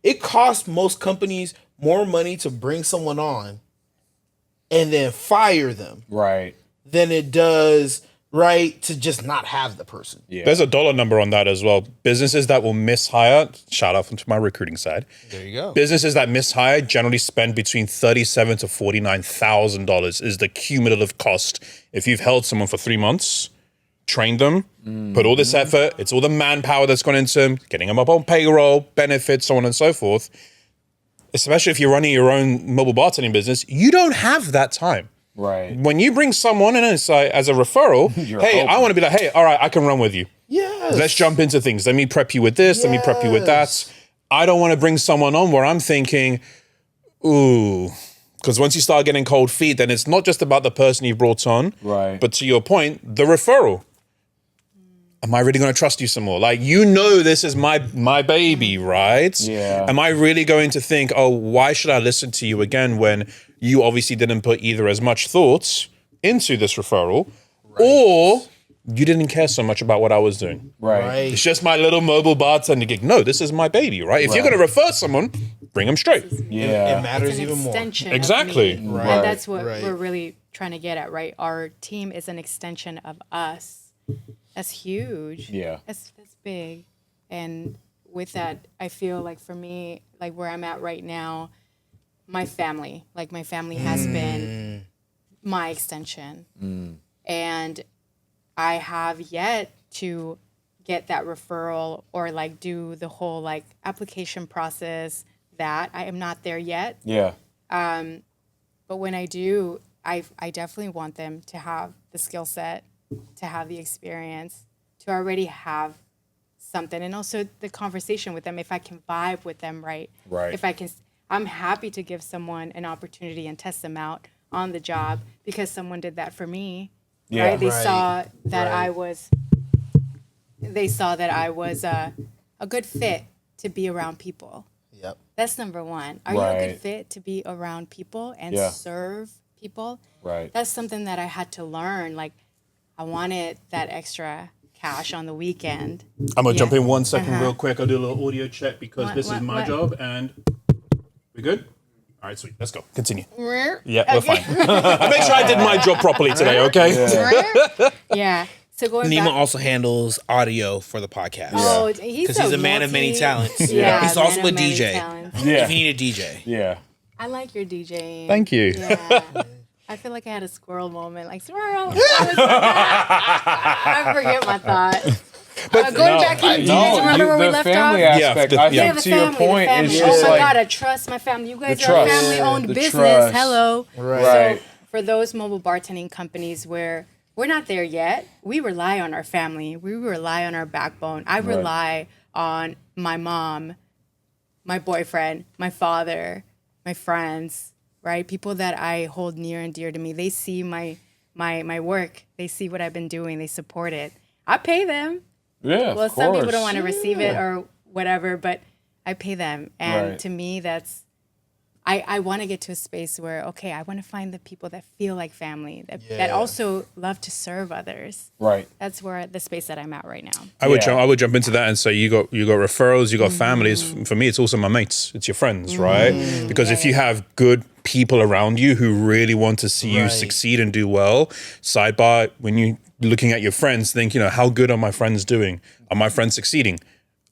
it costs most companies more money to bring someone on and then fire them. Than it does to just not have the person. There's a dollar number on that as well. Businesses that will mishire, shout out to my recruiting side. There you go. Businesses that mishire generally spend between $37,000 to $49,000 is the cumulative cost. If you've held someone for 3 months, trained them, put all this effort, it's all the manpower that's gone into them, getting them up on payroll, benefits, so on and so forth. Especially if you're running your own mobile bartending business, you don't have that time. When you bring someone in as a referral, hey, I want to be like, hey, all right, I can run with you. Yes. Let's jump into things. Let me prep you with this. Let me prep you with that. I don't want to bring someone on where I'm thinking, ooh, because once you start getting cold feet, then it's not just about the person you brought on, but to your point, the referral. Am I really going to trust you some more? Like, this is my baby, right? Am I really going to think, oh, why should I listen to you again when you obviously didn't put either as much thought into this referral or you didn't care so much about what I was doing? It's just my little mobile bartender gig. No, this is my baby, right? If you're going to refer someone, bring them straight. It matters even more. Exactly. And that's what we're really trying to get at, right? Our team is an extension of us. That's huge. That's big. And with that, I feel like for me, like where I'm at right now, my family has been my extension. And I have yet to get that referral or like do the whole like application process that I am not there yet. But when I do, I definitely want them to have the skill set, to have the experience, to already have something, and also the conversation with them. If I can vibe with them, right? If I can, I'm happy to give someone an opportunity and test them out on the job because someone did that for me. Right? They saw that I was. They saw that I was a good fit to be around people. That's number one. Are you a good fit to be around people and serve people? That's something that I had to learn. Like, I wanted that extra cash on the weekend. I'm going to jump in 1 second real quick. I'll do a little audio check because this is my job. And we good? All right, sweet. Let's go. Continue. Yeah, we're fine. I make sure I did my job properly today, okay? So going Niema back, also handles audio for the podcast. Oh, he's a man of many talents. He's also a DJ. If you need a DJ. I like your DJing. Thank you. I feel like I had a squirrel moment. Like, squirrel. I forget my thought. Going back, do you guys remember where we left off? family aspect. Yeah, I yeah. think to your point, it's Oh just my like God, I trust my family. You guys the are a trust. family-owned The business. trust. Hello. Right. So for those mobile bartending companies where we're not there yet, we rely on our family. We rely on our backbone. I rely on my mom, my boyfriend, my father, my friends, right? People that I hold near and dear to me. They see my work. They see what I've been doing. They support it. I pay them. yeah. Well, of some people course. don't want to receive it or whatever, but I pay them. And Right. to me, that's, I want to get to a space where, okay, I want to find the people that feel like family, that also love to serve others. Right. That's where the space that I'm at right now. I would Yeah. jump into that and say you got referrals, you got families. For me, it's also my mates, it's your friends, right? Because if you have good people around you who really want to see you succeed and do well, sidebar, when you looking at your friends, think, how good are my friends doing? Are my friends succeeding?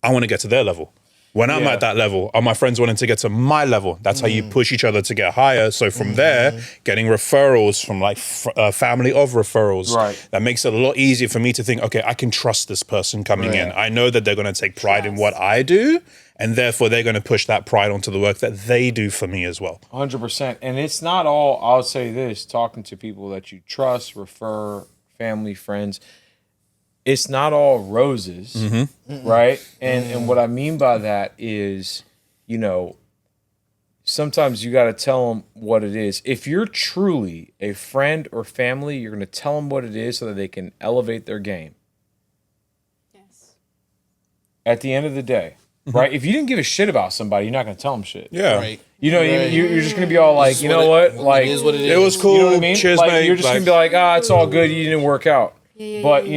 I want to get to their level. When I'm at that level, are my friends wanting to get to my level? That's how you push each other to get higher. So from there, getting referrals from like family of referrals, that makes it a lot easier for me to think, okay, I can trust this person coming in. I know that they're going to take pride in what I do, and therefore they're going to push that pride onto the work that they do for me as well. 100%. And it's not all, I'll say this, talking to people that you trust, refer, family, friends, it's not all roses, right? And what I mean by that is, sometimes you got to tell them what it is. If you're truly a friend or family, you're going to tell them what it is so that they can elevate their game. Yes. At the end of the day, right? If you didn't give a shit about somebody, you're not going to tell them shit. Yeah. Right. You're just going to be all like, you know what? Like, it is what it is. It was cool. you know what I mean? Cheers, like, mate. you're just going to be like, it's all good. You didn't work out. But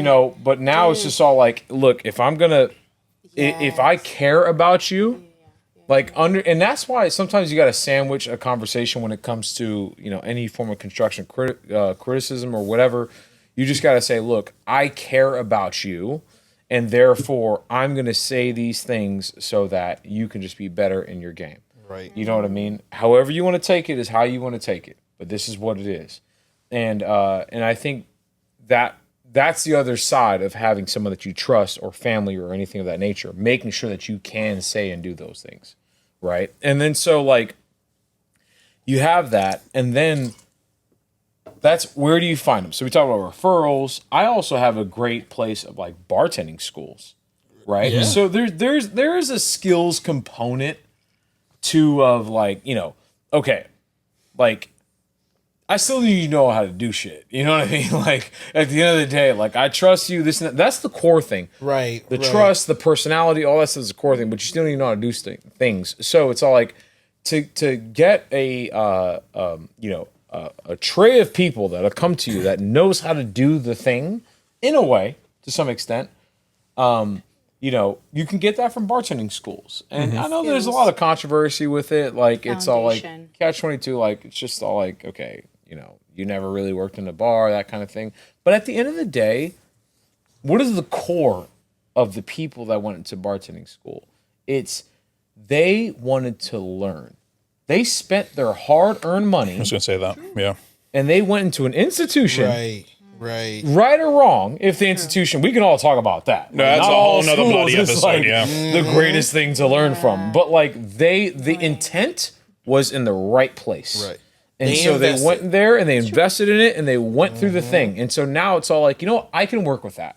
but now it's just all like, look, if I'm gonna, if I care about you, and that's why sometimes you got to sandwich a conversation when it comes to any form of construction criticism or whatever. You just got to say, look, I care about you, and therefore I'm gonna say these things so that you can just be better in your game. Right. You know what I mean? However you want to take it is how you want to take it, but this is what it is, and I think that's the other side of having someone that you trust or family or anything of that nature, making sure that you can say and do those things, right? And then so like you have that, and then that's where do you find them? So we talk about referrals. I also have a great place of like bartending schools, right? Yeah. So there is a skills component to of like, okay, like I still need you to know how to do shit. You know what I mean? Like at the end of the day, like I trust you. This and that. That's the core thing. Right. The trust, the personality, all that stuff is the core thing. But you still need to know how to do things. So it's all like to get a tray of people that'll come to you that knows how to do the thing in a way to some extent. You can get that from bartending schools. And I know there's a lot of controversy with it. Like it's all like catch-22. Like it's just all like okay. You never really worked in a bar, that kind of thing. But at the end of the day, what is the core of the people that went into bartending school? It's they wanted to learn. They spent their hard-earned money. I was going to say that, yeah. And they went into an institution. Right. Right or wrong, if the institution, we can all talk about that. No, that's a whole nother bloody is episode, like yeah. the greatest thing to learn from. But like the intent was in the right place. Right. And so they went there and they invested in it and they went through the thing. And so now it's all like, I can work with that.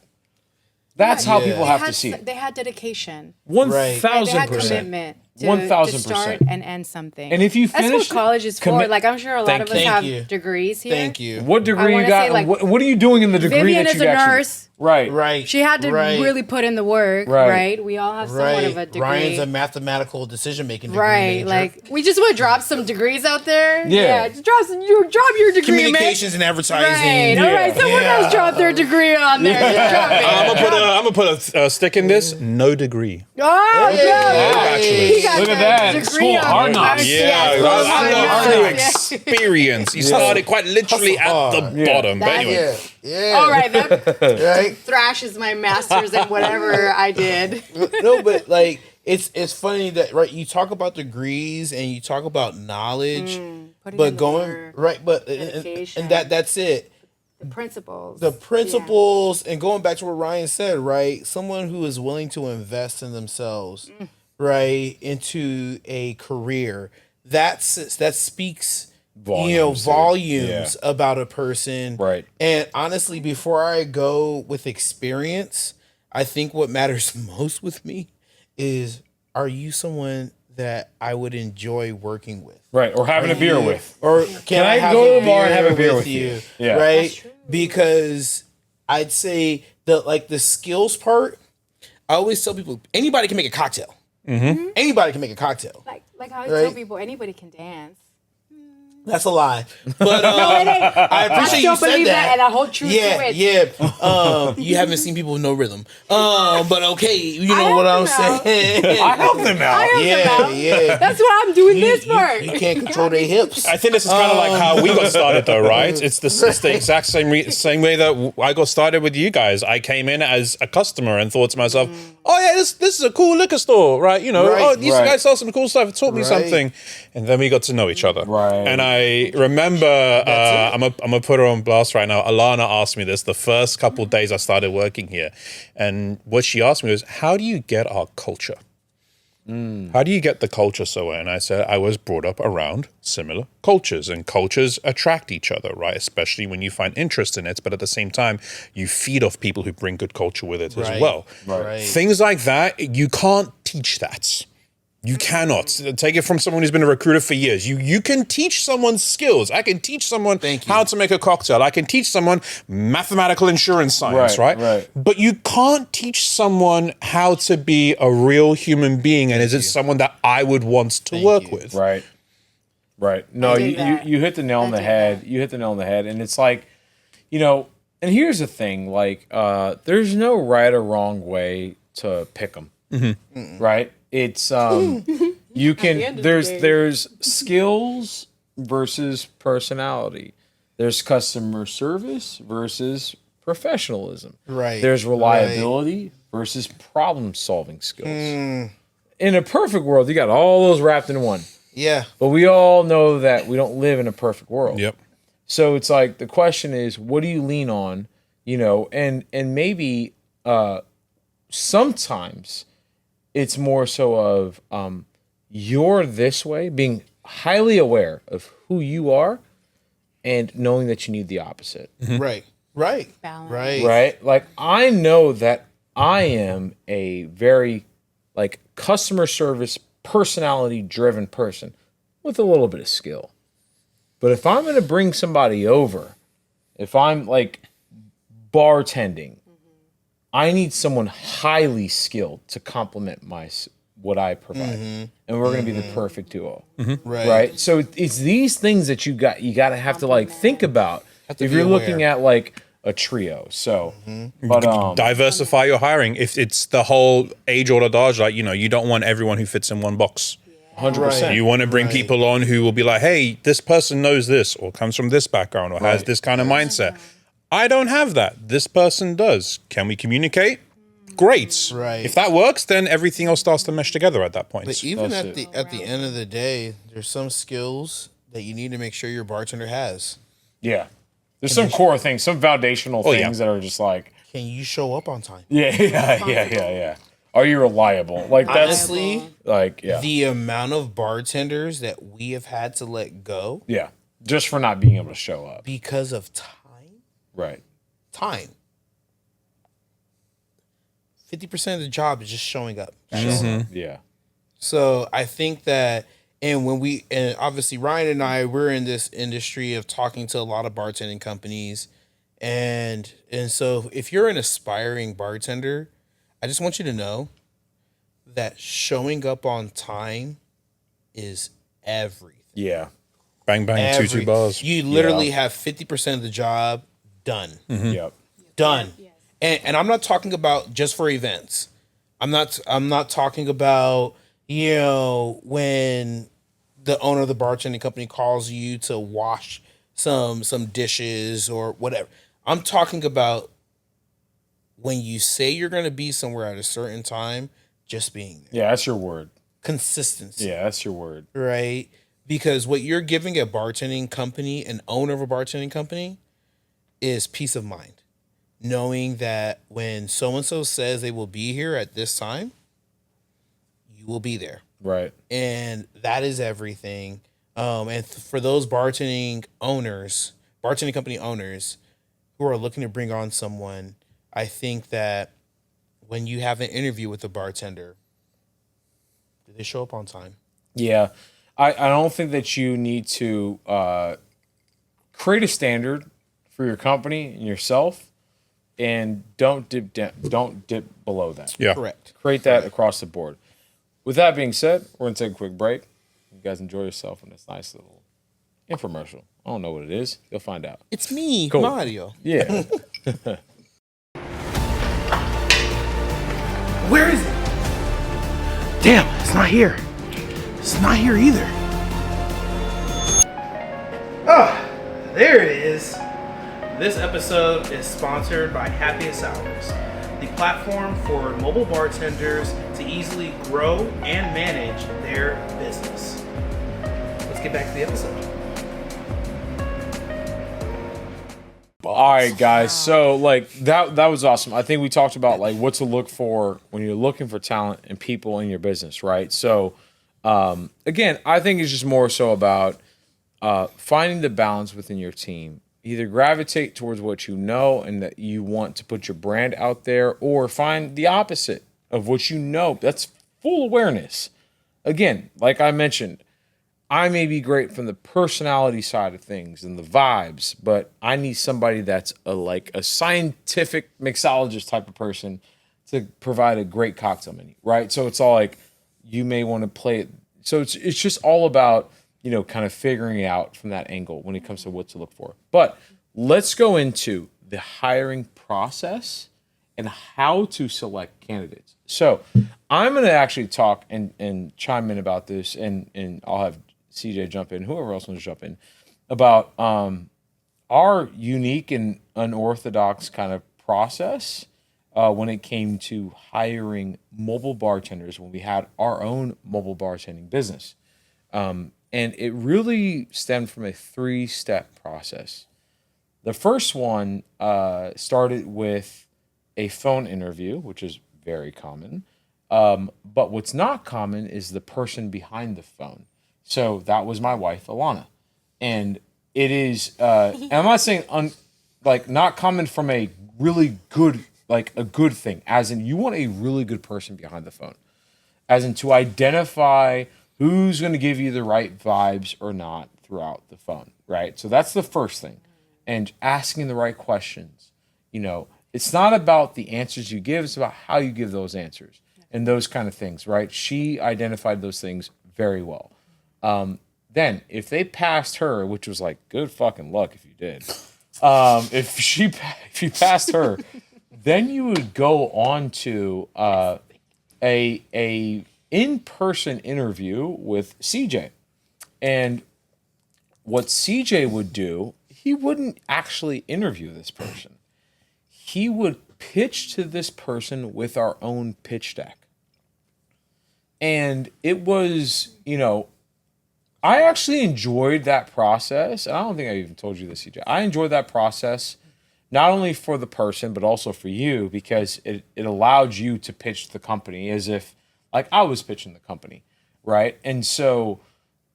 That's how people have to see it. They had dedication. 1,000%. They had commitment to 1,000%. start and end something. And if you that's finish what college is for. Like I'm sure a lot of us Thank have you. degrees here. Thank you. What degree you got? Say, like, what are you doing in the degree Vivian that is you a actually... nurse. Right. She had to really put in the work, right? We all have somewhat of a degree. Ryan's a mathematical decision-making degree major. Like, we just want to drop some degrees out there. Yeah. Just drop your degree, Communications and advertising. Right. All right, someone else drop their degree on there. Just drop it. I'm going to put a stick in this. No degree. Oh, Hey. Look at that. School hard knocks. I know experience. He started quite literally at the bottom. But anyway. Yeah. All right, that thrashes my master's in whatever I did. No, but like it's funny that you talk about degrees and you talk about knowledge, but going work, and that's it. the principles. The principles, and going back to what Ryan said, right? Someone who is willing to invest in themselves, right, into a career. That speaks, volumes about a person. Right. And honestly, before I go with experience, I think what matters most with me is, are you someone that I would enjoy working with? Right, or having a beer with. Or can I go to the bar and have a beer with you? Yeah. Right? That's true. Because I'd say the skills part, I always tell people anybody can make a cocktail. Anybody can make a cocktail. Like how I tell people, anybody can dance. That's a lie. But No, it ain't. I appreciate I you still said believe that, and I hold true to it. Yeah. You haven't seen people with no rhythm. But okay, you know what I'm saying. I help them out. Yeah. That's why I'm doing this part. You can't control their hips. I think this is kind of like how we got started, though, right? It's the exact same way that I got started with you guys. I came in as a customer and thought to myself, "Oh yeah, this is a cool liquor store, right? You know, Right. these guys sell some cool stuff. It taught me something." And then we got to know each other, Right. And I remember, I'm gonna put her on blast right now. Alana asked me this the first couple of days I started working here, and what she asked me was, "How do you get our culture? How do you get the culture so well?" And I said, I was brought up around similar cultures, and cultures attract each other, right? Especially when you find interest in it, but at the same time, you feed off people who bring good culture with it as well. Right. Things like that, you can't teach that. You cannot. Take it from someone who's been a recruiter for years. You can teach someone skills. I can teach someone how to make a cocktail. I can teach someone mathematical insurance science, right? But you can't teach someone how to be a real human being, and is it someone that I would want to work with? Right. No, you hit the nail on the head. You hit the nail on the head. And it's like, and here's the thing, like, there's no right or wrong way to pick them. Right? It's you can there's skills versus personality. There's customer service versus professionalism. Right. There's reliability versus problem solving skills. In a perfect world, you got all those wrapped in one. Yeah. But we all know that we don't live in a perfect world. Yep. So it's like the question is, what do you lean on? And maybe sometimes it's more so of you're this way, being highly aware of who you are and knowing that you need the opposite. Right. Balance. Right? Like, I know that I am a very customer service, personality driven person with a little bit of skill. But if I'm going to bring somebody over, if I'm bartending, I need someone highly skilled to complement what I provide, and we're going to be the perfect duo, right? So it's these things that you got to have to think about if you're looking at a trio. So, but diversify your hiring. If it's the whole age-old adage, you don't want everyone who fits in one box. 100%. You want to bring people on who will be like, hey, this person knows this, or comes from this background, or has this kind of mindset. I don't have that. This person does. Can we communicate? Great. Right. If that works, then everything else starts to mesh together at that point. But even at the end of the day, there's some skills that you need to make sure your bartender has. Yeah. There's some core things, some foundational things that are just can you show up on time? Yeah. Are you reliable? That's honestly, the amount of bartenders that we have had to let go. Yeah. Just for not being able to show up. Because of time. Right. Time. 50% of the job is just showing up. Yeah. So I think that, and obviously Ryan and I, we're in this industry of talking to a lot of bartending companies. And so if you're an aspiring bartender, I just want you to know that showing up on time is everything. Yeah. Bang, bang, two bars. You literally have 50% of the job done. Yep. Done. Yes. And I'm not talking about just for events. I'm not talking about, when the owner of the bartending company calls you to wash some dishes or whatever. I'm talking about when you say you're going to be somewhere at a certain time, just being there. Yeah, that's your word. Consistency. Yeah, that's your word. Right? Because what you're giving a bartending company, an owner of a bartending company, is peace of mind. Knowing that when so-and-so says they will be here at this time, you will be there. Right. And that is everything. For those bartending company owners who are looking to bring on someone, I think that when you have an interview with a bartender, do they show up on time? Yeah. I don't think that you need to create a standard for your company and yourself, and don't dip below that. Yeah. Correct. Create that across the board. With that being said, we're going to take a quick break. You guys enjoy yourself in this nice little infomercial. I don't know what it is. You'll find out. It's me, Cool. Mario. Yeah. Where is it? Damn, it's not here. It's not here either. Oh, there it is. This episode is sponsored by Happiest Ours, the platform for mobile bartenders to easily grow and manage their business. Let's get back to the episode. All right, guys. So like that was awesome. I think we talked about like what to look for when you're looking for talent and people in your business, right? So again, I think it's just more so about finding the balance within your team. Either gravitate towards what you know and that you want to put your brand out there, or find the opposite of what you know. That's full awareness. Again, like I mentioned, I may be great from the personality side of things and the vibes, but I need somebody that's like a scientific mixologist type of person to provide a great cocktail menu, right? So it's all like you may want to play it. So it's just all about, you know, kind of figuring it out from that angle when it comes to what to look for. But let's go into the hiring process and how to select candidates. So I'm going to actually talk and chime in about this, and I'll have CJ jump in, whoever else wants to jump in, about our unique and unorthodox kind of process when it came to hiring mobile bartenders when we had our own mobile bartending business. And it really stemmed from a 3-step process. The first one started with a phone interview, which is very common. But what's not common is the person behind the phone. So that was my wife, Alana. And it is, and I'm not saying not common from a really good, like a good thing, as in you want a really good person behind the phone, as in to identify who's going to give you the right vibes or not throughout the phone, right? So that's the first thing. And asking the right questions. You know, it's not about the answers you give, it's about how you give those answers and those kind of things, right? She identified those things very well. Then, if they passed her, which was like good fucking luck if you did, if you passed her, then you would go on to a in-person interview with CJ. And what CJ would do, he wouldn't actually interview this person. He would pitch to this person with our own pitch deck. And it was, you know, I actually enjoyed that process. And I don't think I even told you this, CJ. I enjoyed that process, not only for the person, but also for you, because it allowed you to pitch the company as if, like, I was pitching the company, right? And so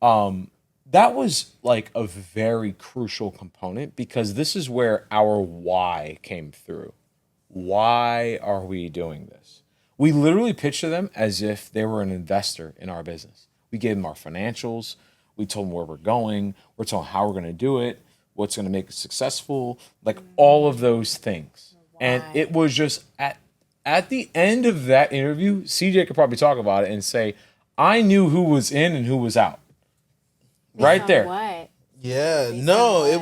that was, like, a very crucial component, because this is where our why came through. Why are we doing this? We literally pitched to them as if they were an investor in our business. We gave them our financials. We told them where we're going. We're telling them how we're going to do it, what's going to make it successful, like all of those things. And it was just at the end of that interview, CJ could probably talk about it and say, I knew who was in and who was out. Right there. What? Yeah, no, it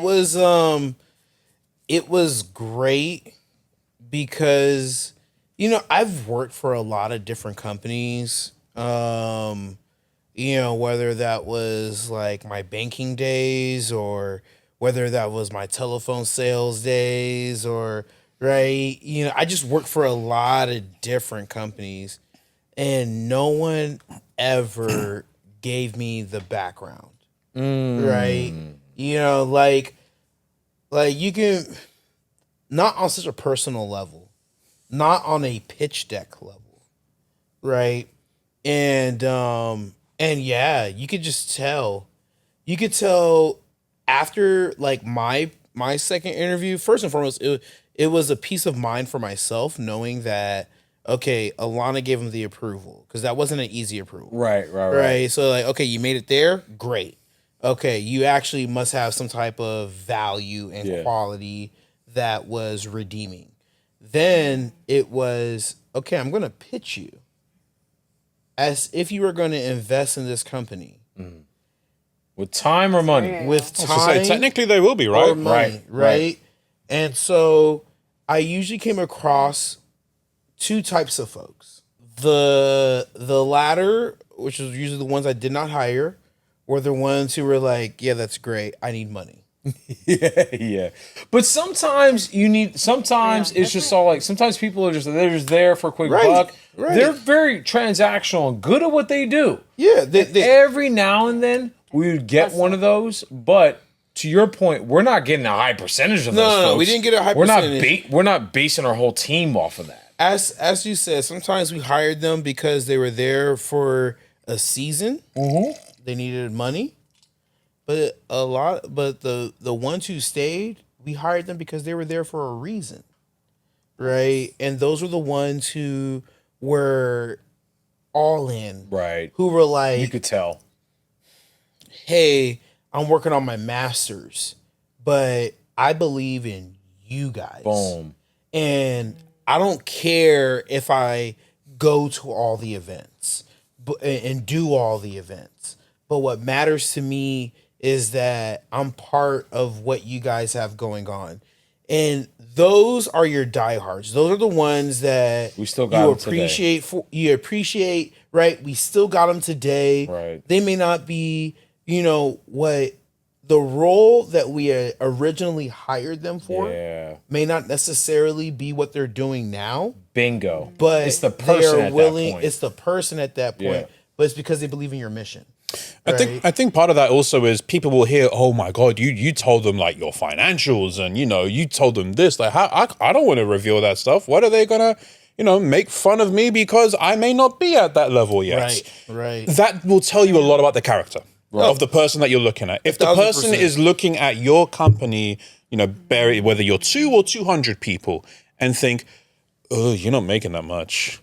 was great because, you know, I've worked for a lot of different companies. You know, whether that was like my banking days or whether that was my telephone sales days or, right, you know, I just worked for a lot of different companies and no one ever gave me the background, right? You know, like you can, not on such a personal level, not on a pitch deck level, right? And yeah, you could just tell. You could tell after like my second interview. First and foremost, it was a peace of mind for myself knowing that okay, Alana gave him the approval because that wasn't an easy approval. Right. So like, okay, you made it there, great. Okay, you actually must have some type of value and quality that was redeeming. Then it was okay, I'm going to pitch you as if you were going to invest in this company. With time or money? With So time. technically they will be, right? Or money, right? And so I usually came across two types of folks. The latter, which was usually the ones I did not hire, were the ones who were like, yeah, that's great. I need money. Yeah. But sometimes it's just all like, sometimes people are they're just there for a quick buck. Right. They're very transactional and good at what they do. Yeah. Every now and then we would get one of those, but to your point, we're not getting a high percentage of those folks. No, we didn't get a high percentage. We're not basing our whole team off of that. As you said, sometimes we hired them because they were there for a season. Mm-hmm. They needed money. But the ones who stayed, we hired them because they were there for a reason. Right? And those were the ones who were all in. Right. Who were like, You could tell. hey, I'm working on my master's, but I believe in you guys. Boom. And I don't care if I go to all the events and do all the events. But what matters to me is that I'm part of what you guys have going on. And those are your diehards. Those are the ones that we still got you them appreciate. You appreciate, right? We still got them today. Right. They may not be, what the role that we originally hired them for may not necessarily be what they're doing now. Bingo. But it's the person at that point. It's the person at that point. Yeah. But it's because they believe in your mission. I think part of that also is people will hear, oh my God, you told them like your financials and you told them this. Like I don't want to reveal that stuff. What are they gonna, make fun of me because I may not be at that level yet? Right. That will tell you a lot about the character of the person that you're looking at. If the person 1000%. is looking at your company, Barry, whether you're 2 or 200 people, and think, oh, you're not making that much.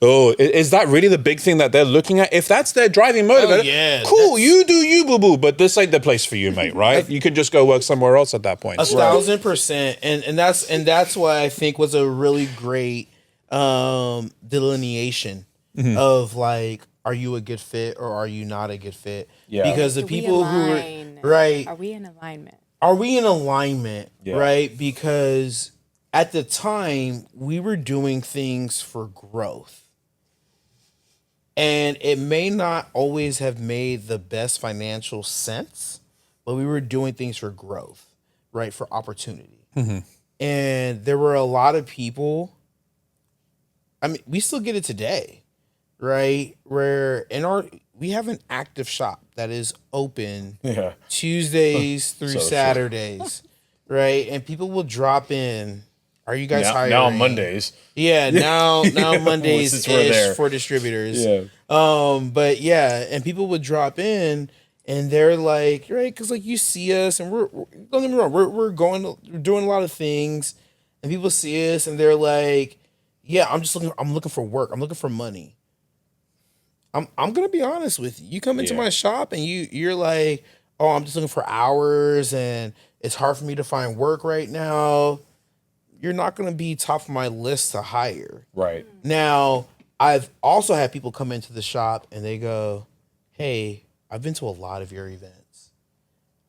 Oh, is that really the big thing that they're looking at? If that's their driving motivator, cool, you do you, boo-boo, but this ain't the place for you, mate, right? You can just go work somewhere else at that point. 1,000%. And that's why I think was a really great delineation of like, are you a good fit or are you not a good fit? Yeah. Because the people who are right. Are we in alignment? Are we in alignment? Yeah. Right? Because at the time we were doing things for growth. And it may not always have made the best financial sense, but we were doing things for growth, right? For opportunity. And there were a lot of people, I mean, we still get it today, right? Where we have an active shop that is open Tuesdays through Saturdays, right? And people will drop in. Are you guys hiring? Now on Mondays. Yeah, now Mondays Since we're there. for distributors. Yeah. But yeah, and people would drop in and they're like, right, because like you see us and we're don't get me wrong, we're doing a lot of things, and people see us and they're like, yeah, I'm looking for work. I'm looking for money. I'm gonna be honest with you. You come into my shop and you're like, oh, I'm just looking for hours and it's hard for me to find work right now. You're not going to be top of my list to hire. Right. Now, I've also had people come into the shop and they go, hey, I've been to a lot of your events.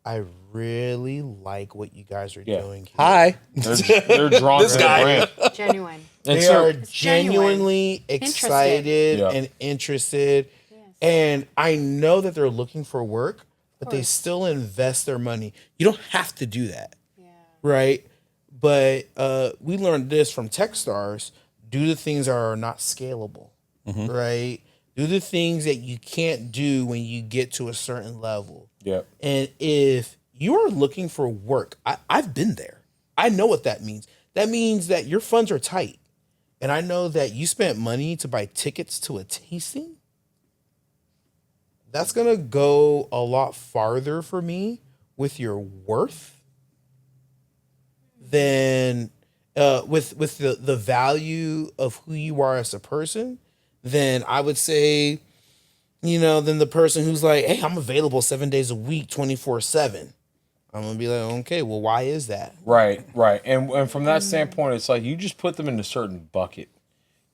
I really like what you guys are doing here. Hi. They're drawn to the brand. Genuine. They are genuinely excited and interested. Yes. And I know that they're looking for work, but they still invest their money. You don't have to do that. Yeah. Right? But we learned this from Techstars. Do the things that are not scalable, right? Do the things that you can't do when you get to a certain level. Yep. And if you are looking for work, I've been there. I know what that means. That means that your funds are tight. And I know that you spent money to buy tickets to a tasting. That's going to go a lot farther for me with your worth than with the value of who you are as a person, then I would say, than the person who's like, hey, I'm available 7 days a week, 24/7. I'm going to be like, okay, well, why is that? Right. And from that standpoint, it's like you just put them in a certain bucket.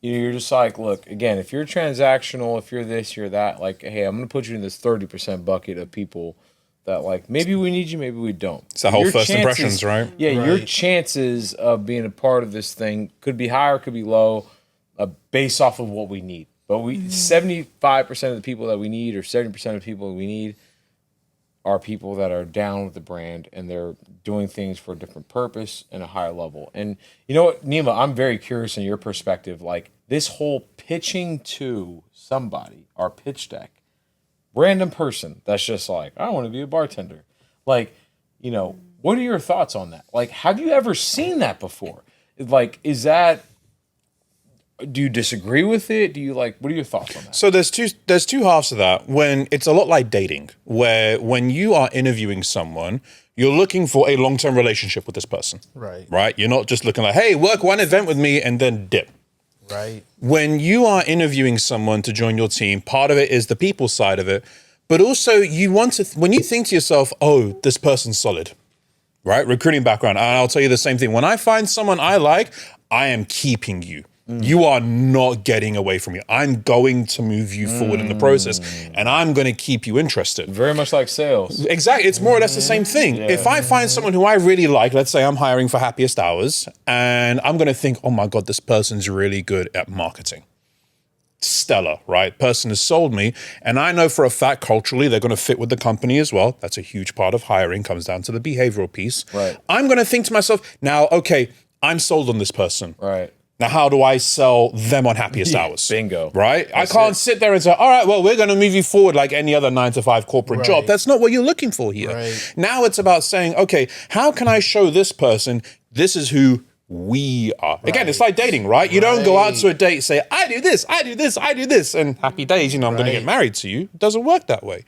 You're just like, look, again, if you're transactional, if you're this, you're that, like, hey, I'm going to put you in this 30% bucket of people that, like, maybe we need you, maybe we don't. It's the whole first impressions, right? Yeah, your chances of being a part of this thing could be higher, could be low, based off of what we need. But 75% of the people that we need, or 70% of the people that we need, are people that are down with the brand and they're doing things for a different purpose and a higher level. And you know what, Niema, I'm very curious in your perspective, like this whole pitching to somebody, our pitch deck, random person that's just like, I want to be a bartender. Like, what are your thoughts on that? Like, have you ever seen that before? Like, do you disagree with it? Do you what are your thoughts on that? So there's two halves to that. When it's a lot like dating, where when you are interviewing someone, you're looking for a long-term relationship with this person. Right? You're not just looking like, hey, work one event with me and then dip. Right. When you are interviewing someone to join your team, part of it is the people side of it, but also you want to, when you think to yourself, oh, this person's solid, right? Recruiting background. And I'll tell you the same thing. When I find someone I like, I am keeping you. You are not getting away from me. I'm going to move you forward in the process, and I'm going to keep you interested. Very much like sales. Exactly. It's more or less the same thing. Yeah. If I find someone who I really like, let's say I'm hiring for Happiest Hours, and I'm going to think, oh my God, this person's really good at marketing. Stellar, right? Person has sold me, and I know for a fact culturally they're going to fit with the company as well. That's a huge part of hiring, comes down to the behavioral piece. Right. I'm going to think to myself, now, okay, I'm sold on this person. Right. Now, how do I sell them on Happiest Hours? Bingo. Right? I can't sit there and say, all right, well, we're going to move you forward like any other 9-to-5 corporate job. That's not what you're looking for here. Right. Now it's about saying, okay, how can I show this person this is who we are? Again, it's like dating, right? You don't go out to a date, say, I do this, I do this, I do this, and happy days, I'm going to get married to you. It doesn't work that way.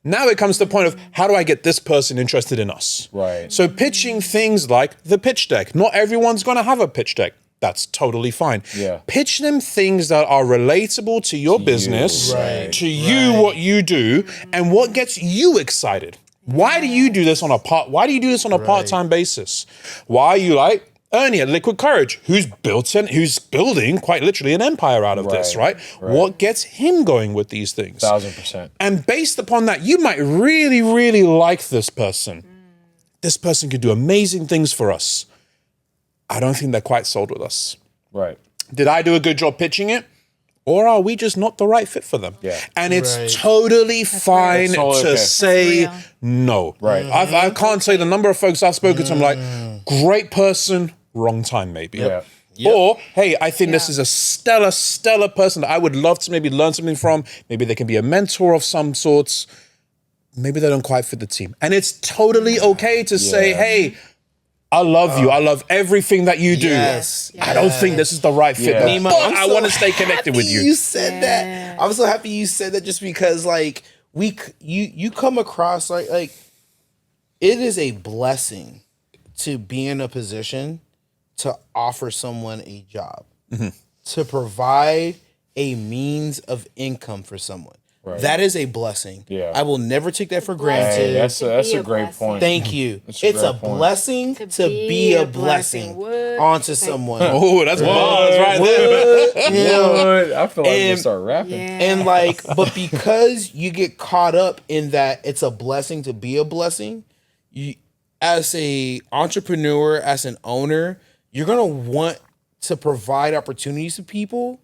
Now it comes to the point of how do I get this person interested in us? Right. So pitching things like the pitch deck. Not everyone's going to have a pitch deck. That's totally fine. Yeah. Pitch them things that are relatable to your business, to you, what you do, and what gets you excited. Why do you do this on a part-time basis? Why are you like Ernie at Liquid Courage, who's building quite literally an empire out of this, right? What gets him going with these things? 1000%. And based upon that, you might really, really like this person. This person could do amazing things for us. I don't think they're quite sold with us. Right. Did I do a good job pitching it? Or are we just not the right fit for them? Yeah. And it's totally fine to say no. Right. I can't say the number of folks I've spoken to, I'm like, great person, wrong time maybe. Yeah. Or, hey, I think this is a stellar person that I would love to maybe learn something from. Maybe they can be a mentor of some sorts. Maybe they don't quite fit the team. And it's totally okay to say, hey, I love you. I love everything that you do. Yes. I don't think this is the right fit, Yeah. but I want to stay connected with you. You said that. I'm so happy you said that, just because like you come across like it is a blessing to be in a position to offer someone a job, to provide a means of income for someone. Right. That is a blessing. Yeah. I will never take that for granted. Hey, that's a great point. Thank you. It's a blessing to be a blessing onto someone. Oh, that's bars right there. I feel like we start rapping. And but because you get caught up in that it's a blessing to be a blessing, you, as a entrepreneur, as an owner, you're gonna want to provide opportunities to people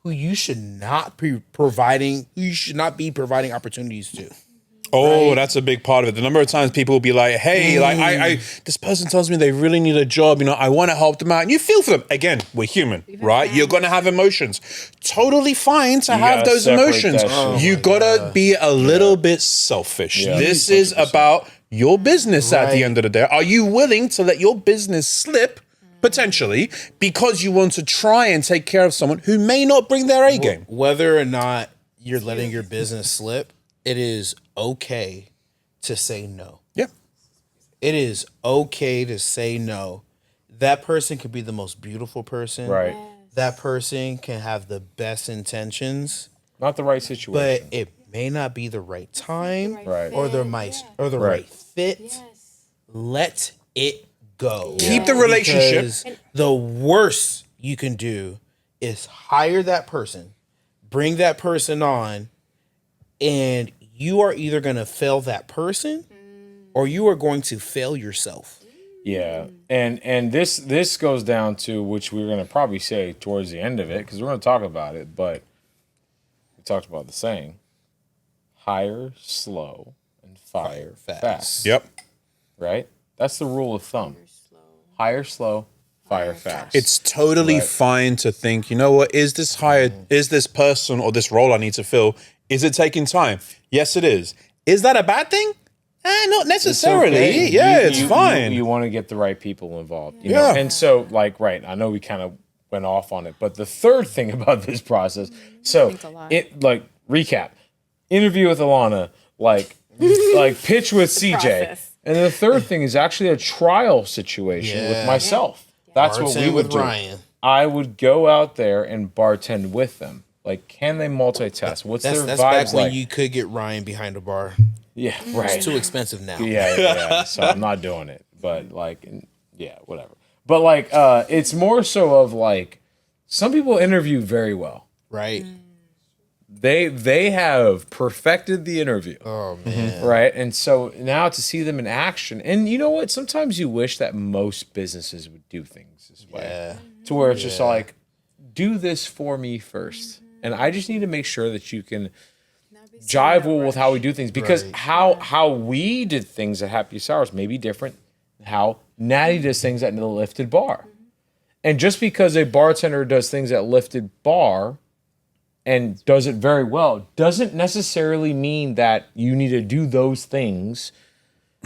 who you should not be providing opportunities to. Oh, that's a big part of it. The number of times people will be like, hey, I this person tells me they really need a job, I want to help them out. And you feel for them. Again, we're human, right? You're going to have emotions. Totally fine to have those emotions. You got to be a little bit selfish. Yeah. This is about your business at the Right. end of the day? Are you willing to let your business slip potentially because you want to try and take care of someone who may not bring their A game? Whether or not you're letting your business slip, it is okay to say no. Yeah. It is okay to say no. That person could be the most beautiful person. Right. That person can have the best intentions, Not the right but situation. it may not be the right time Right. or the right fit. Yes. Let it go. Keep the relationship. Because the worst you can do is hire that person, bring that person on, and you are either going to fail that person or you are going to fail yourself. Yeah, and this goes down to, which we're gonna probably say towards the end of it, because we're gonna talk about it, but we talked about the saying: hire slow and fire fast. Yep. Right? That's the rule of thumb. Hire slow, fire fast. It's totally fine to think, you know what, is this person or this role I need to fill, is it taking time? Yes, it is. Is that a bad thing? Not necessarily. okay. Yeah, it's fine. You want to get the right people involved. You Yeah. know? And so, like, right, I know we kind of went off on it, but the third thing about this process, so Think a lot. it, like, recap, interview with Alana, like pitch with CJ. process. And the third thing is actually a trial situation with Yeah. myself. That's what we Bartend would with do. Ryan. I would go out there and bartend with them. Like, can they multitask? What's That's their back vibes when like? you could get Ryan behind a bar. Yeah, right. It's too expensive now. Yeah. So I'm not doing it. But like, yeah, whatever. But like, it's more so of like, some people interview very well. Right? They have perfected the interview. Oh, man. Right. And so now to see them in action, and you know what? Sometimes you wish that most businesses would do things this way. Yeah. To where it's just like, do this for me first. And I just need to make sure that you can jive well with how we do things, because Right. how we did things at Happiest Ours may be different than how Natty does things at the Lifted Bar. And just because a bartender does things at Lifted Bar and does it very well doesn't necessarily mean that you need to do those things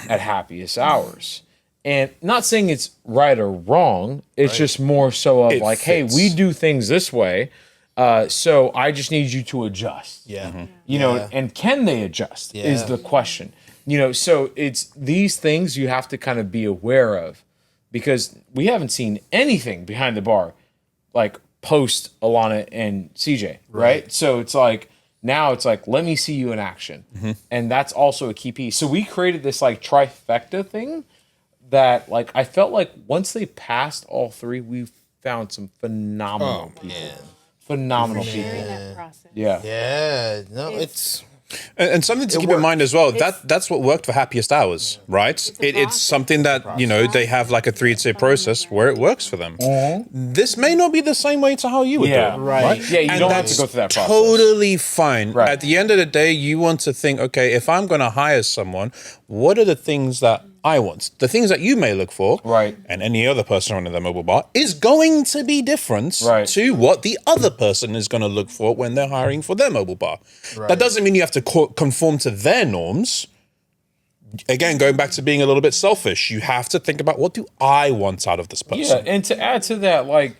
at Happiest Hours. And not saying it's right or wrong, it's just more so of It like, fits. hey, we do things this way, so I just need you to adjust. Yeah. You know, and can they adjust is Yeah. the question. You know, so it's these things you have to kind of be aware of, because we haven't seen anything behind the bar like post Alana and CJ, right? So it's like, now it's like, let me see you in action. And that's also a key piece. So we created this like trifecta thing that like, I felt like once they passed all three, we found some phenomenal people. Man. Phenomenal Sharing people. that process. Yeah. Yeah. No, it's And something to keep in mind as well, that's what worked for Happiest Hours, right? It's something that, you know, they have like a 3-day process where it works for them. This may not be the same way to how you would Yeah. do it. Right. Yeah, you And don't have that's to go through that process. totally fine. Right. At the end of the day, you want to think, okay, if I'm going to hire someone, what are the things that I want? The things that you may look for, Right. and any other person running the mobile bar, is going to be different Right. to what the other person is going to look for when they're hiring for their mobile bar. That doesn't mean you have to conform to their norms. Again, going back to being a little bit selfish, you have to think about, what do I want out of this Yeah, person? and to add to that, like,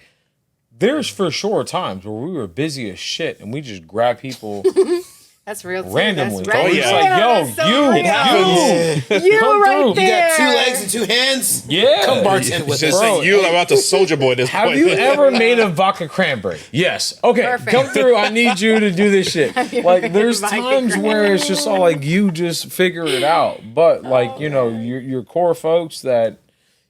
there's for sure times where we were busy as shit and we just grab people That's real too. randomly. That's right. It's yeah. like, yo, That's so you, real. You Come right through. you there. got 2 legs and 2 hands. Yeah. Come bartend with It's just us. Bro, like, you're about to soldier boy this Have point. you ever made a vodka cranberry? Yes. Okay, Perfect. come through. I need you to do this shit. you Like, made there's vodka times where it's just all like, you just figure it out. But like, you know, your core folks that,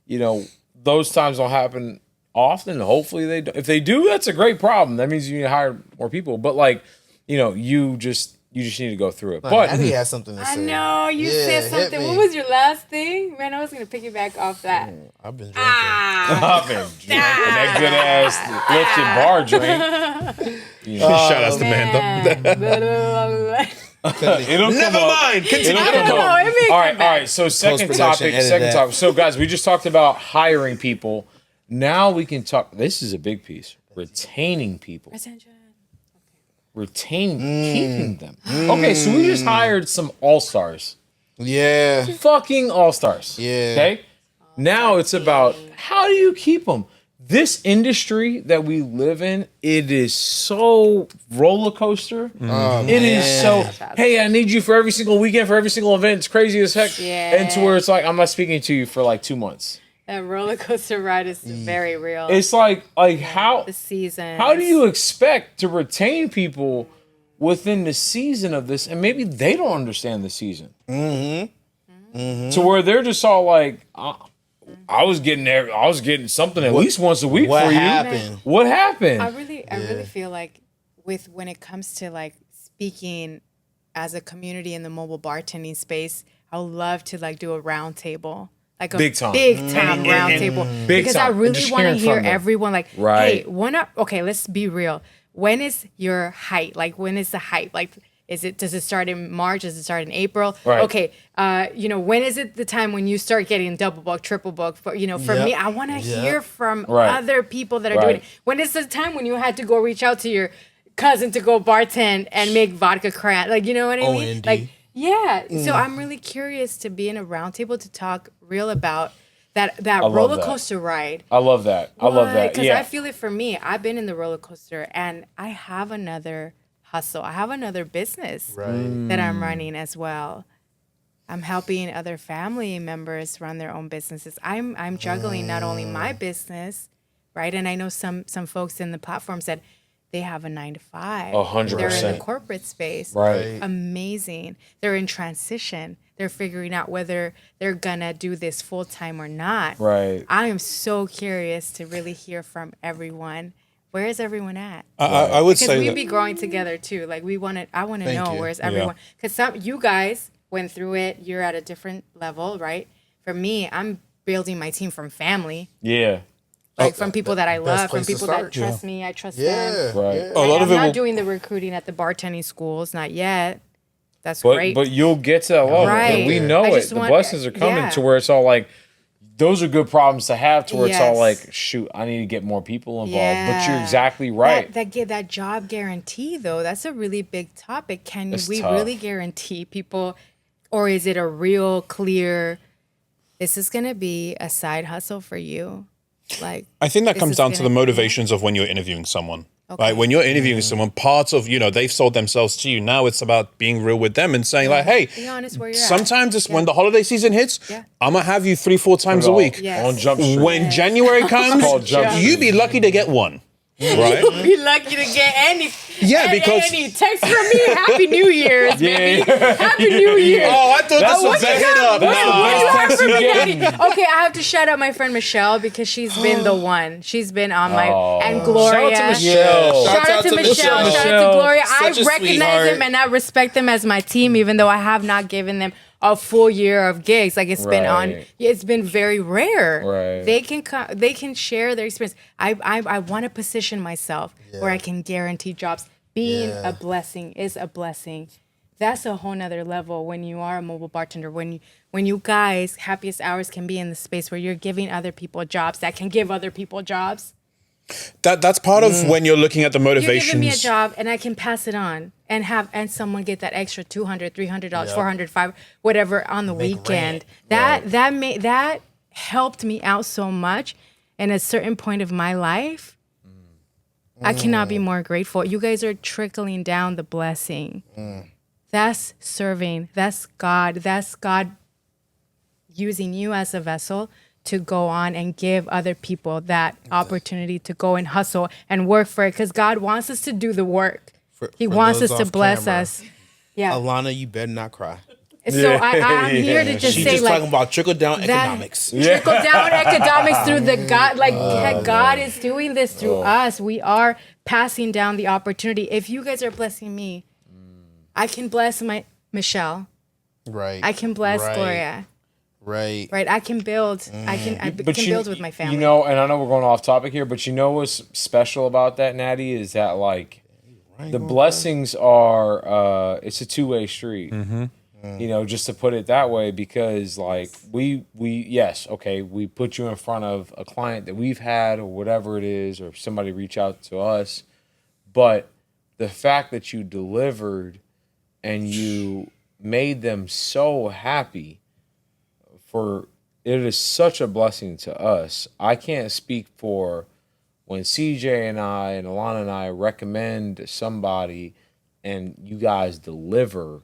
you know, those times don't happen often. Hopefully they do. If they do, that's a great problem. That means you need to hire more people. But like, you know, you just need to go through it. But Natty has something to I say. know you Yeah, said hit something. me. What was your last thing, man? I was gonna piggyback off that. I've been drinking. I've been drinking that good ass lifted bar drink. You know, Shout out to Amanda. it'll come Never up. mind. Continue. It'll come know, up. it may All come right. back. So second Post-production, topic. edit that. So guys, we just talked about hiring people. Now we can talk. This is a big piece. Retaining people. Keeping them. Okay, so we just hired some all-stars. Yeah. Fucking all-stars. Yeah. Okay? Now it's about how do you keep them? This industry that we live in, it is so roller coaster. It is so, hey, I need you for every single weekend, for every single event. It's crazy as heck. Yeah. And to where it's like, I'm not speaking to you for like 2 months. That roller coaster ride is very real. It's like how the season. how do you expect to retain people within the season of this? And maybe they don't understand the season. To where they're just all like, I was getting something at least once a week What for you. happened? What happened? I really feel like when it comes to like speaking as a community in the mobile bartending space, I would love to like do a round table. Like a Big time. round table. Big Because time. I really Just want to hearing hear from them. everyone like, Right. hey, okay, let's be real. When is your height? Like when is the hype? Like does it start in March? Does it start in April? Right. Okay. When is it the time when you start getting double book, triple book? For me, I want to hear from Right. other people that are doing Right. it. When is the time when you had to go reach out to your cousin to go bartend and make vodka cran? Like, you know what I mean? OND. Like, yeah. So I'm really curious to be in a round table to talk real about that love roller that. coaster ride. I love that. I love that. Because Yeah. I feel it for me. I've been in the roller coaster and I have another hustle. I have another business that I'm running as well. I'm helping other family members run their own businesses. I'm juggling not only my business, right? And I know some folks in the platform said they have a 9 to 5. 100%. They're in the corporate space. Right. Amazing. They're in transition. They're figuring out whether they're gonna do this full time or not. Right. I am so curious to really hear from everyone. Where is everyone at? I would Because say we'd that. be growing together too. Like I want to know you. where's everyone. Because you guys went through it. You're at a different level, right? For me, I'm building my team from family, Yeah. like from people that I love, from place to people that start. trust me. I trust Yeah. them. Right. Yeah. A lot I'm of it not will. doing the recruiting at the bartending schools, not yet. That's But great. but you'll get to that level. Right. And we know I it. just The want- blessings are coming yeah. to where it's all like, those are good problems to have to where it's all Yes. like, shoot, I need to get more people involved. But you're Yeah. exactly right. That job guarantee though, that's a really big topic. Can It's we tough. really guarantee people, or is it a real clear? This is gonna be a side hustle for you, like. I think that this comes is down to the gonna- motivations of when you're interviewing someone. Okay. Like when you're interviewing someone, parts of, they've sold themselves to you. Now it's about being real with them and saying like, hey, Be honest where you're at. sometimes it's when the holiday season hits, Yeah. I'm going to have you 3-4 times a week. Yes. On Jump Street. When January comes, called Jump Street. you'd be lucky to get one. Right? Be lucky to get any. Yeah, because- any text from me. Happy New Year's, baby. Yeah. Happy New Year. Oh, I thought That's that was the a hit up. That's the Nah. best text you get. Okay, I have to shout out my friend Michelle because she's been the one. She's been on my and Gloria. Shout out to Michelle. Shout out to Michelle. Shout out Michelle. to Gloria. I Such a recognize sweetheart. them and I respect them as my team, even though I have not given them a full year of gigs. Like it's been very rare. Right. They can come, they can share their experience. I want to position myself where I can guarantee jobs. Being a blessing is a blessing. That's a whole nother level when you are a mobile bartender. When you guys, Happiest Hours can be in the space where you're giving other people jobs that can give other people jobs. That's part of when you're looking at the You're motivations. giving me a job and I can pass it on and someone get that extra $200, $300, $400, $500, whatever on the weekend. That helped me out so much. In a certain point of my life, I cannot be more grateful. You guys are trickling down the blessing. That's serving. That's God. That's God using you as a vessel to go on and give other people that opportunity to go and hustle and work for it, because God wants us to do the work. He for wants those us to off bless camera. us. Yeah. Alana, you better not cry. So I'm here to just She's say, just like, talking about trickle down that- economics. trickle down economics through the God. Like God is doing this through us. We are passing down the opportunity. If you guys are blessing me, I can bless my Michelle. Right. I can bless Right. Gloria. Right. Right. I can build. I can build with my family. You know, and I know we're going off topic here, but you know what's special about that, Natty, is that like the blessings are it's a two-way street. You know, just to put it that way, because like we put you in front of a client that we've had or whatever it is, or somebody reach out to us, but the fact that you delivered and you made them so happy. For it is such a blessing to us. I can't speak for when CJ and I and Alana and I recommend somebody and you guys deliver,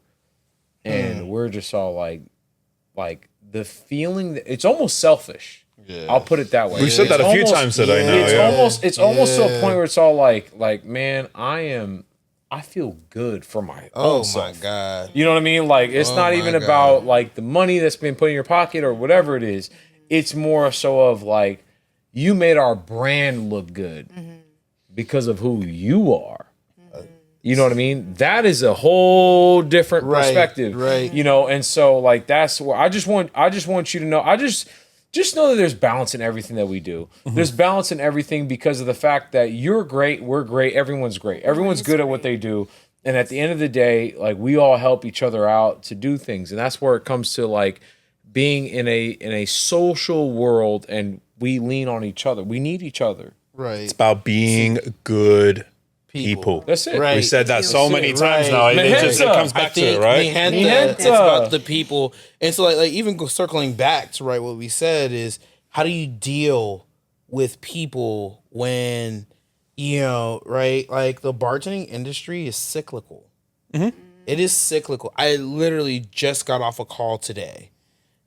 and we're just all like the feeling that it's almost selfish. Yeah. I'll put it that way. We said that a few times today. Now, it's almost to a point where it's all like, man, I feel good for my own self. Oh my God. You know what I mean? Like, it's not even about like the money that's been put in your pocket or whatever it is. It's more so of like, you made our brand look good because of who you are. You know what I mean? That is a whole different perspective. Right. You know, and so like that's where I just want you to know. Just know that there's balance in everything that we do. There's balance in everything because of the fact that you're great, we're great, everyone's great. Everyone's good at what they do. And at the end of the day, like we all help each other out to do things. And that's where it comes to like being in a social world, and we lean on each other. We need each other. Right. it's about being good people. That's it. Right. We said that so many times now. Right. It comes back to it, right? It's about the people. And so like even circling back to what we said is, how do you deal with people when, right? Like the bartending industry is cyclical. It is cyclical. I literally just got off a call today,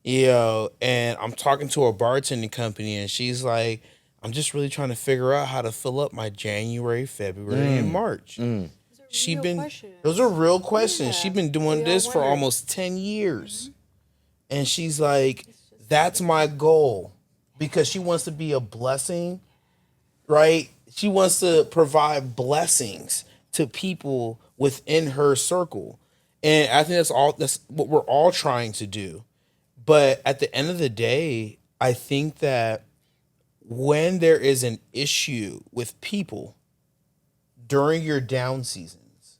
and I'm talking to a bartending company, and she's like, I'm just really trying to figure out how to fill up my January, February, and March. Those are real questions. Yeah. She's been doing this for almost 10 years. And she's like, that's my goal, because she wants to be a blessing, right? She wants to provide blessings to people within her circle. And I think that's what we're all trying to do. But at the end of the day, I think that when there is an issue with people during your down seasons,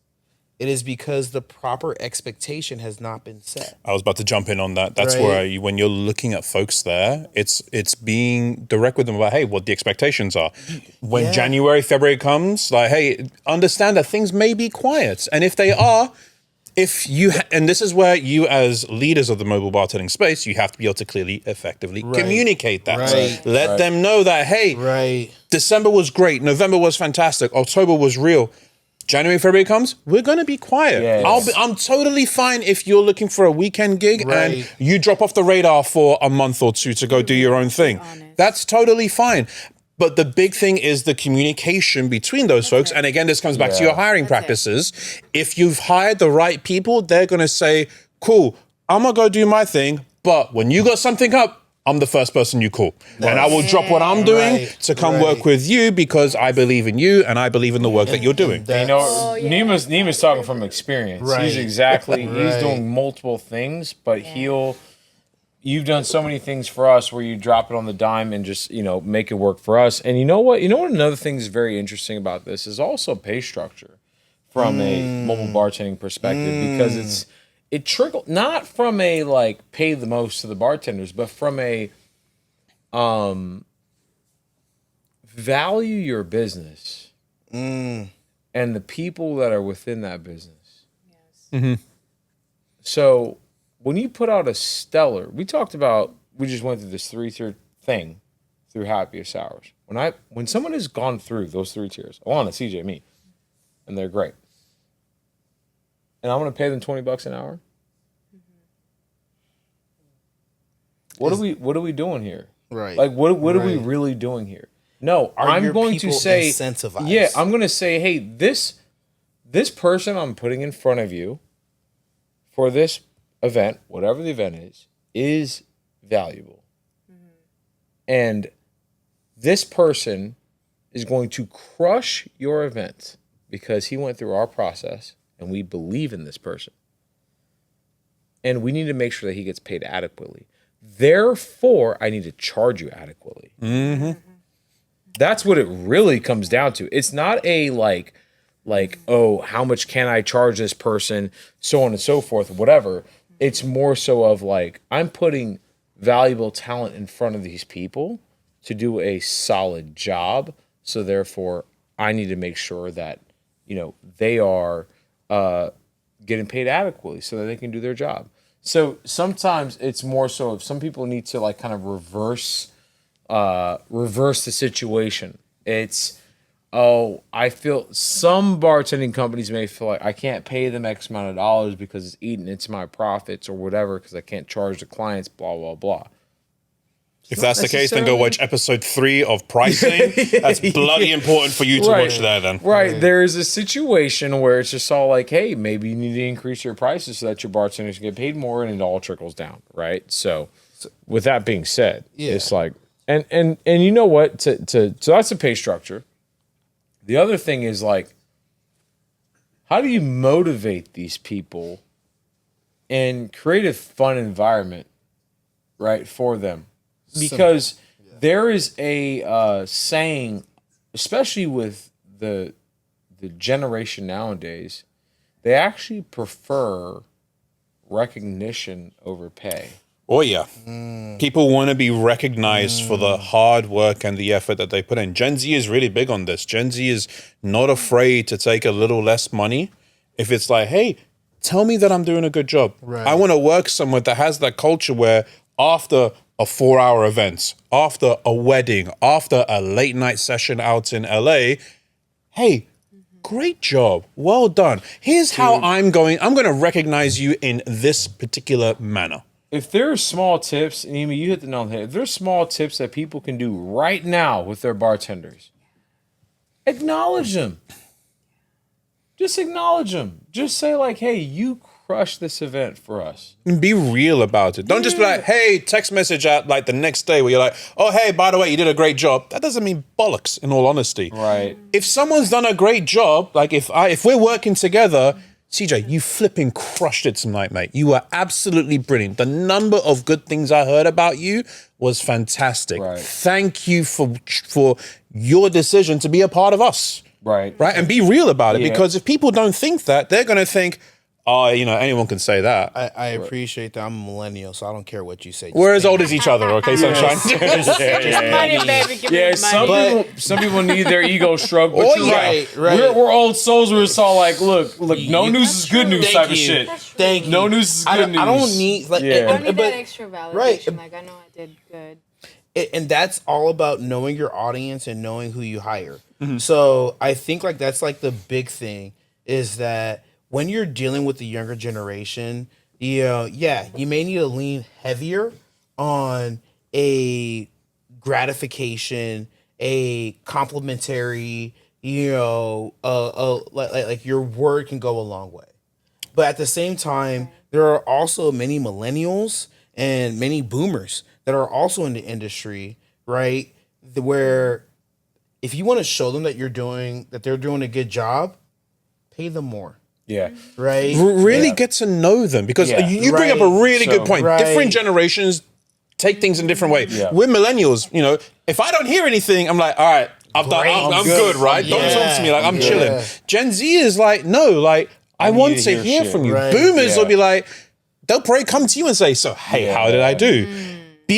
it is because the proper expectation has not been set. I was about to jump in on that. That's Right. where when you're looking at folks there, it's being direct with them about, hey, what the expectations are. When January, February comes, like, hey, understand that things may be quiet. And if they are, and this is where you as leaders of the mobile bartending space, you have to be able to clearly, effectively communicate that. Right. Let them know that, hey, December was great. November was fantastic. October was real. January, February comes, we're going to be quiet. Yes. I'm totally fine if you're looking for a weekend gig and you drop off the radar for a month or two to go do your own thing. That's totally fine. But the big thing is the communication between those folks. And again, this comes back to your hiring practices. If you've hired the right people, they're going to say, cool, I'm going to go do my thing. But when you got something up, I'm the first person you call. And I will drop what I'm doing to come work with you because I believe in you and I believe in the work that you're doing. Niema's talking from experience. Right. He's doing multiple things, but you've done so many things for us where you drop it on the dime and just, make it work for us. And you know what? Another thing is very interesting about this is also pay structure from a mobile bartending perspective, because it trickled not from a like pay the most to the bartenders, but from a value your business and the people that are within that business. Yes. So when you put out a stellar, we just went through this 3-tier thing through Happiest Ours. When someone has gone through those 3 tiers, Alana, CJ, me, and they're great, and I'm going to pay them $20 an hour. What are we doing here? Right. Like what are we really doing here? No, I'm going to say incentivized? Yeah, I'm going to say, hey, this person I'm putting in front of you for this event, whatever the event is valuable. And this person is going to crush your event because he went through our process and we believe in this person. And we need to make sure that he gets paid adequately. Therefore, I need to charge you adequately. That's what it really comes down to. It's not a like, oh, how much can I charge this person, so on and so forth, whatever. It's more so of like, I'm putting valuable talent in front of these people to do a solid job. So therefore, I need to make sure that, they are getting paid adequately so that they can do their job. So sometimes it's more so if some people need to like kind of reverse the situation. It's, oh, I feel some bartending companies may feel like I can't pay them X amount of dollars because it's eating into my profits or whatever because I can't charge the clients, blah, blah, blah. If that's the case, then go watch episode 3 of pricing. That's bloody important for you to watch that then. Right. There is a situation where it's just all like, hey, maybe you need to increase your prices so that your bartenders can get paid more and it all trickles down. Right. So with that being said, it's like, and you know what? So that's a pay structure. The other thing is like, how do you motivate these people and create a fun environment, right, for them? Because there is a saying, especially with the generation nowadays, they actually prefer recognition over pay. Oh, yeah. People want to be recognized for the hard work and the effort that they put in. Gen Z is really big on this. Gen Z is not afraid to take a little less money if it's like, hey, tell me that I'm doing a good job. Right. I want to work somewhere that has that culture where after a 4-hour event, after a wedding, after a late night session out in LA, hey, great job. Well done. Here's how I'm going to recognize you in this particular manner. If there are small tips, Niema, you hit the nail on the head. If there's small tips that people can do right now with their bartenders, acknowledge them. Just acknowledge them. Just say like, hey, you crushed this event for us. And be real about it. Don't just be like, hey, text message out like the next day where you're like, oh, hey, by the way, you did a great job. That doesn't mean bollocks, in all honesty. Right. If someone's done a great job, like if we're working together, CJ, you flipping crushed it tonight, mate. You were absolutely brilliant. The number of good things I heard about you was fantastic. Right. Thank you for your decision to be a part of us. Right. Right. And be real about it, Yeah. because if people don't think that, they're going to think, oh, anyone can say that. I appreciate that. I'm a millennial, so I don't care what you say. We're as old as each other, okay, Sunshine? Money, baby, give me Yeah, the money. some people need their ego stroked, but Oh, you're yeah. Right. We're old souls where it's all like, look, no news is good news Thank type of you. shit. Thank you. No news is good news. I don't need like, Yeah. I don't need but- that extra validation. right. Like, I know I did good. and that's all about knowing your audience and knowing who you hire. So I think like that's like the big thing is that when you're dealing with the younger generation, you may need to lean heavier on a gratification, a complimentary, like your word can go a long way. But at the same time, there are also many millennials and many boomers that are also in the industry, right? Where if you want to show them that they're doing a good job, pay them more, Yeah. right? Really get to know them, because Yeah. you bring up a really good point. Right. Different generations take things in different ways. Yeah. We're millennials, if I don't hear anything, I'm like, all right, I'm good, right? Don't talk to me, like I'm chilling. Gen Z is like, no, like I want to hear from you. Right. Boomers Yeah. will be like, they'll probably come to you and say, so hey, how did I do?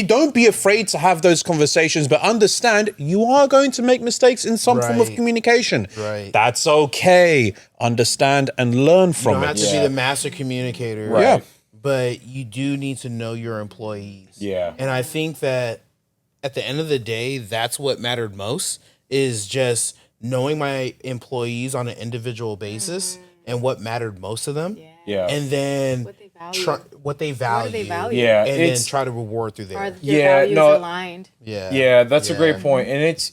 Don't be afraid to have those conversations, but understand you are going to make mistakes in some form of Right. communication. Right. That's okay. Understand and learn You from don't it. have to be the master communicator, Right. Yeah. but you do need to know your employees. Yeah. And I think that at the end of the day, that's what mattered most, is just knowing my employees on an individual basis and what mattered most to them. Yeah. And then What they value. what they value. What do they value? Yeah. And then It's, try to reward through there. Are your Yeah, values no. aligned? yeah, that's a great point. And it's,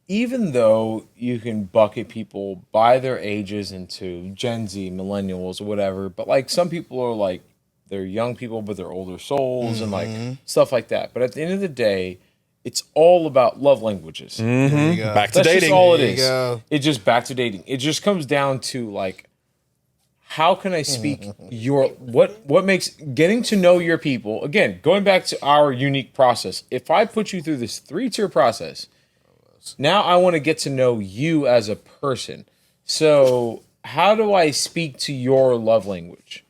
even though you can bucket people by their ages into Gen Z, millennials, whatever, but like some people are like, they're young people, but they're older souls and like stuff like that. But at the end of the day, it's all about love languages. There you go. Back to That's dating. just all it There you is. go. It's just back to dating. It just comes down to like, how can I speak what makes getting to know your people, again, going back to our unique process. If I put you through this 3-tier process, now I want to get to know you as a person. So how do I speak to your love language?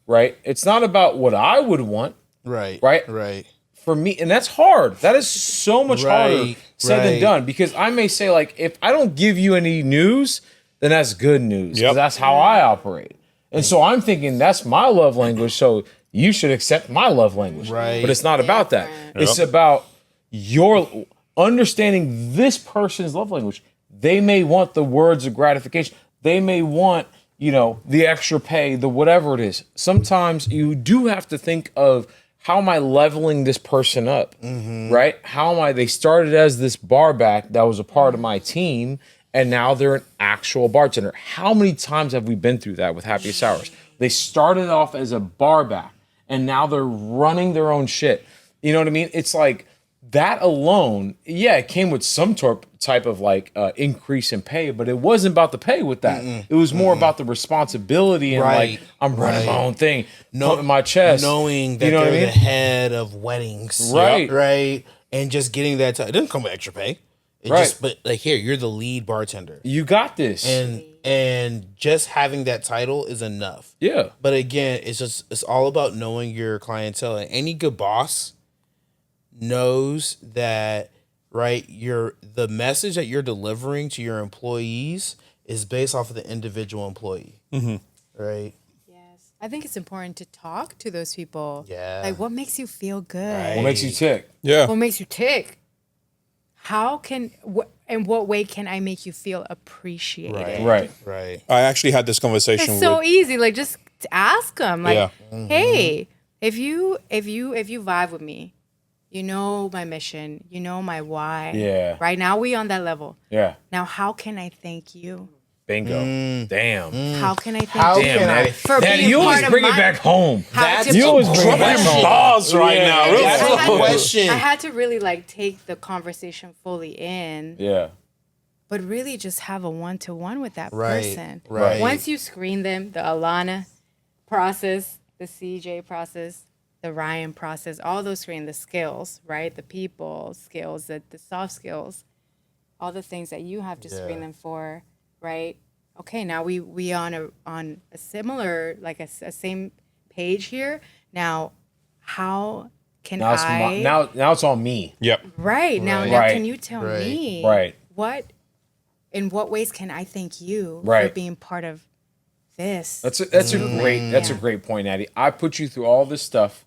Right? It's not about what I would want. Right. Right? Right. For me, and that's hard. That is so much harder Right, said than right. done, because I may say like, if I don't give you any news, then that's good news. 'Cause Yep. that's how I operate. And so I'm thinking that's my love language. So you should accept my love language. Right. But it's not about that. It's about your understanding this person's love language. They may want the words of gratification. They may want, the extra pay, the whatever it is. Sometimes you do have to think of, how am I leveling this person up, right? They started as this bar back that was a part of my team, and now they're an actual bartender. How many times have we been through that with Happiest Hours? They started off as a bar back, and now they're running their own shit. You know what I mean? It's like that alone, it came with some type of increase in pay, but it wasn't about the pay with that. It was more about the responsibility and I'm running my own thing, pumping my chest. Knowing that they're the head of weddings. Right. Right. And just getting that it doesn't come with extra pay. But here, you're the lead bartender. You got this. And just having that title is enough. Yeah. But again, it's all about knowing your clientele. And any good boss knows that, right, the message that you're delivering to your employees is based off of the individual employee. Right? Yes. I think it's important to talk to those people. Yeah. Like, what makes you feel good? Right. What makes you tick? Yeah. What makes you tick? In what way can I make you feel appreciated? Right. I actually had this conversation It's so with easy. Like, just to ask them. Like, Yeah. hey, if you vibe with me, you know my mission, you know my why. Yeah. Right now we on that level. Yeah. Now, how can I thank you? Bingo. Damn. How can I thank How you? can Damn, I- Natty. For Natty, being you always part of bring it my- back home. You always bring it back home. bars right now. Real That's quick. the question. I had to really take the conversation fully in, Yeah. but really just have a one-to-one with that Right, person. right. Once you screen them, the Alana process, the CJ process, the Ryan process, all those screen, the skills, right? The people skills, the soft skills, all the things that you have to screen them for, right? Okay, now we on a similar, a same page here. Now, how can Now it's now it's on me. Yep. Right. Now Right. can you tell me Right. in what ways can I thank you for Right. being part of this? That's a great point, Natty. I put you through all this stuff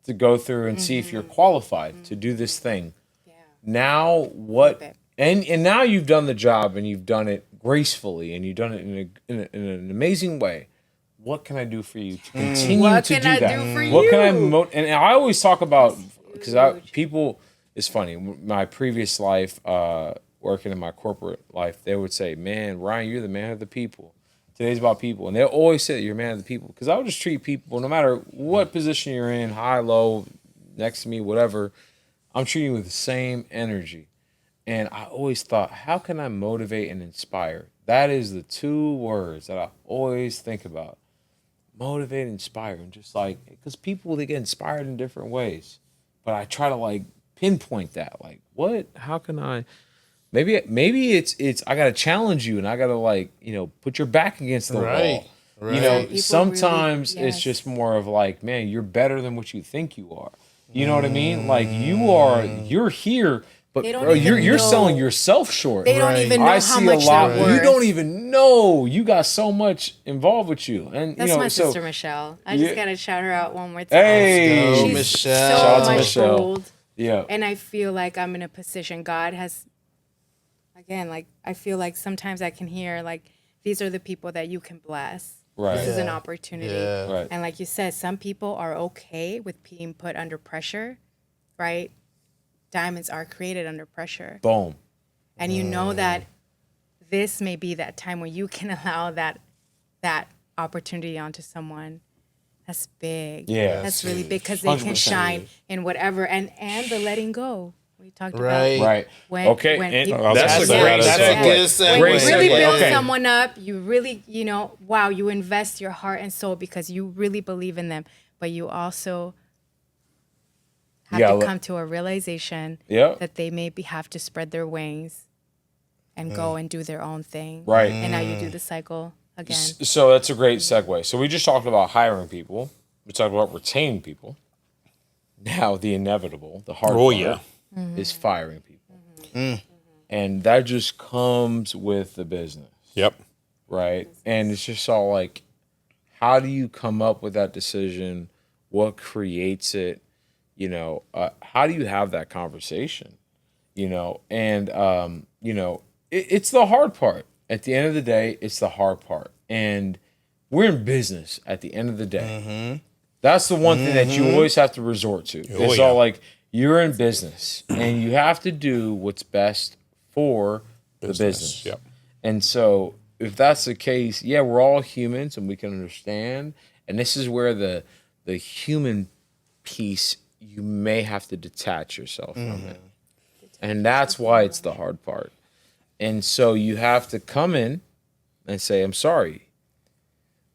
to go through and see if you're qualified to do this thing. Yeah. Now what? Love it. And now you've done the job and you've done it gracefully and you've done it in an amazing way. What can I do for you to continue What to can do I that? do for What can I you? and I always talk about because huge. people. It's funny. My previous life, working in my corporate life, they would say, "Man, Ryan, you're the man of the people." Today's about people, and they'll always say you're a man of the people because I would just treat people, no matter what position you're in, high, low, next to me, whatever. I'm treating you with the same energy. And I always thought, how can I motivate and inspire? That is the two words that I always think about. Motivate and inspire. And just because people, they get inspired in different ways. But I try to pinpoint that. What? How can I? Maybe it's I got to challenge you and I got to put your back against the wall. Right. People Sometimes really- it's yes. just more of man, you're better than what you think you are. You know what I mean? You're here. But They don't bro, even you're know. selling yourself short. They don't even know I how see much a lot. that You worth. don't even know. You got so much involved with you, and That's my sister Michelle. I just gotta shout her out one more time. Hey, Let's go, She's Michelle. so Shout out to much Michelle. gold. Yeah, And I feel like I'm in a position God has, again, I feel like sometimes I can hear these are the people that you can bless. Right. This is an opportunity. Yeah. Right. And like you said, some people are okay with being put under pressure, right? Diamonds are created under pressure. boom. And you know that this may be that time where you can allow that opportunity onto someone. That's big. Yeah. That's really big because they can 100% shine in whatever. And the letting go. We talked Right. about. Right. When- okay. when and people- That's a great great That's segue. a good segue. when Great you really segue. build Okay. someone up, you really, wow, you invest your heart and soul because you really believe in them. But you also have Yeah, to look- come to a realization Yeah. that they maybe have to spread their wings and go and do their own thing. Right. And now you do the cycle again. So that's a great segue. So we just talked about hiring people. We talked about retaining people. Now the inevitable, the hard part, yeah. is firing people. And that just comes with the business, Yep. right? And it's just all how do you come up with that decision? What creates it? How do you have that conversation? And it's the hard part. At the end of the day, it's the hard part. And we're in business at the end of the day. Mm-hmm. That's the one thing that you always have to resort to. It's all like, you're in business and you have to do what's best for the business. Yep. And so if that's the case, yeah, we're all humans and we can understand. And this is where the human piece, you may have to detach yourself from it. And that's why it's the hard part. And so you have to come in and say, I'm sorry.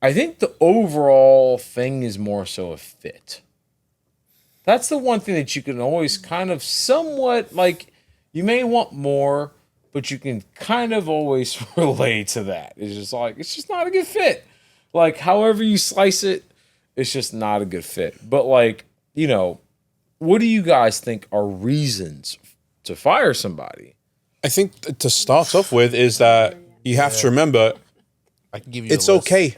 I think the overall thing is more so a fit. That's the one thing that you can always kind of somewhat, like, you may want more, but you can kind of always relate to that. It's just like, it's just not a good fit. Like, however you slice it, it's just not a good fit. But like, what do you guys think are reasons to fire somebody? I think to start off with is that you have to remember I can give you. it's a list. okay.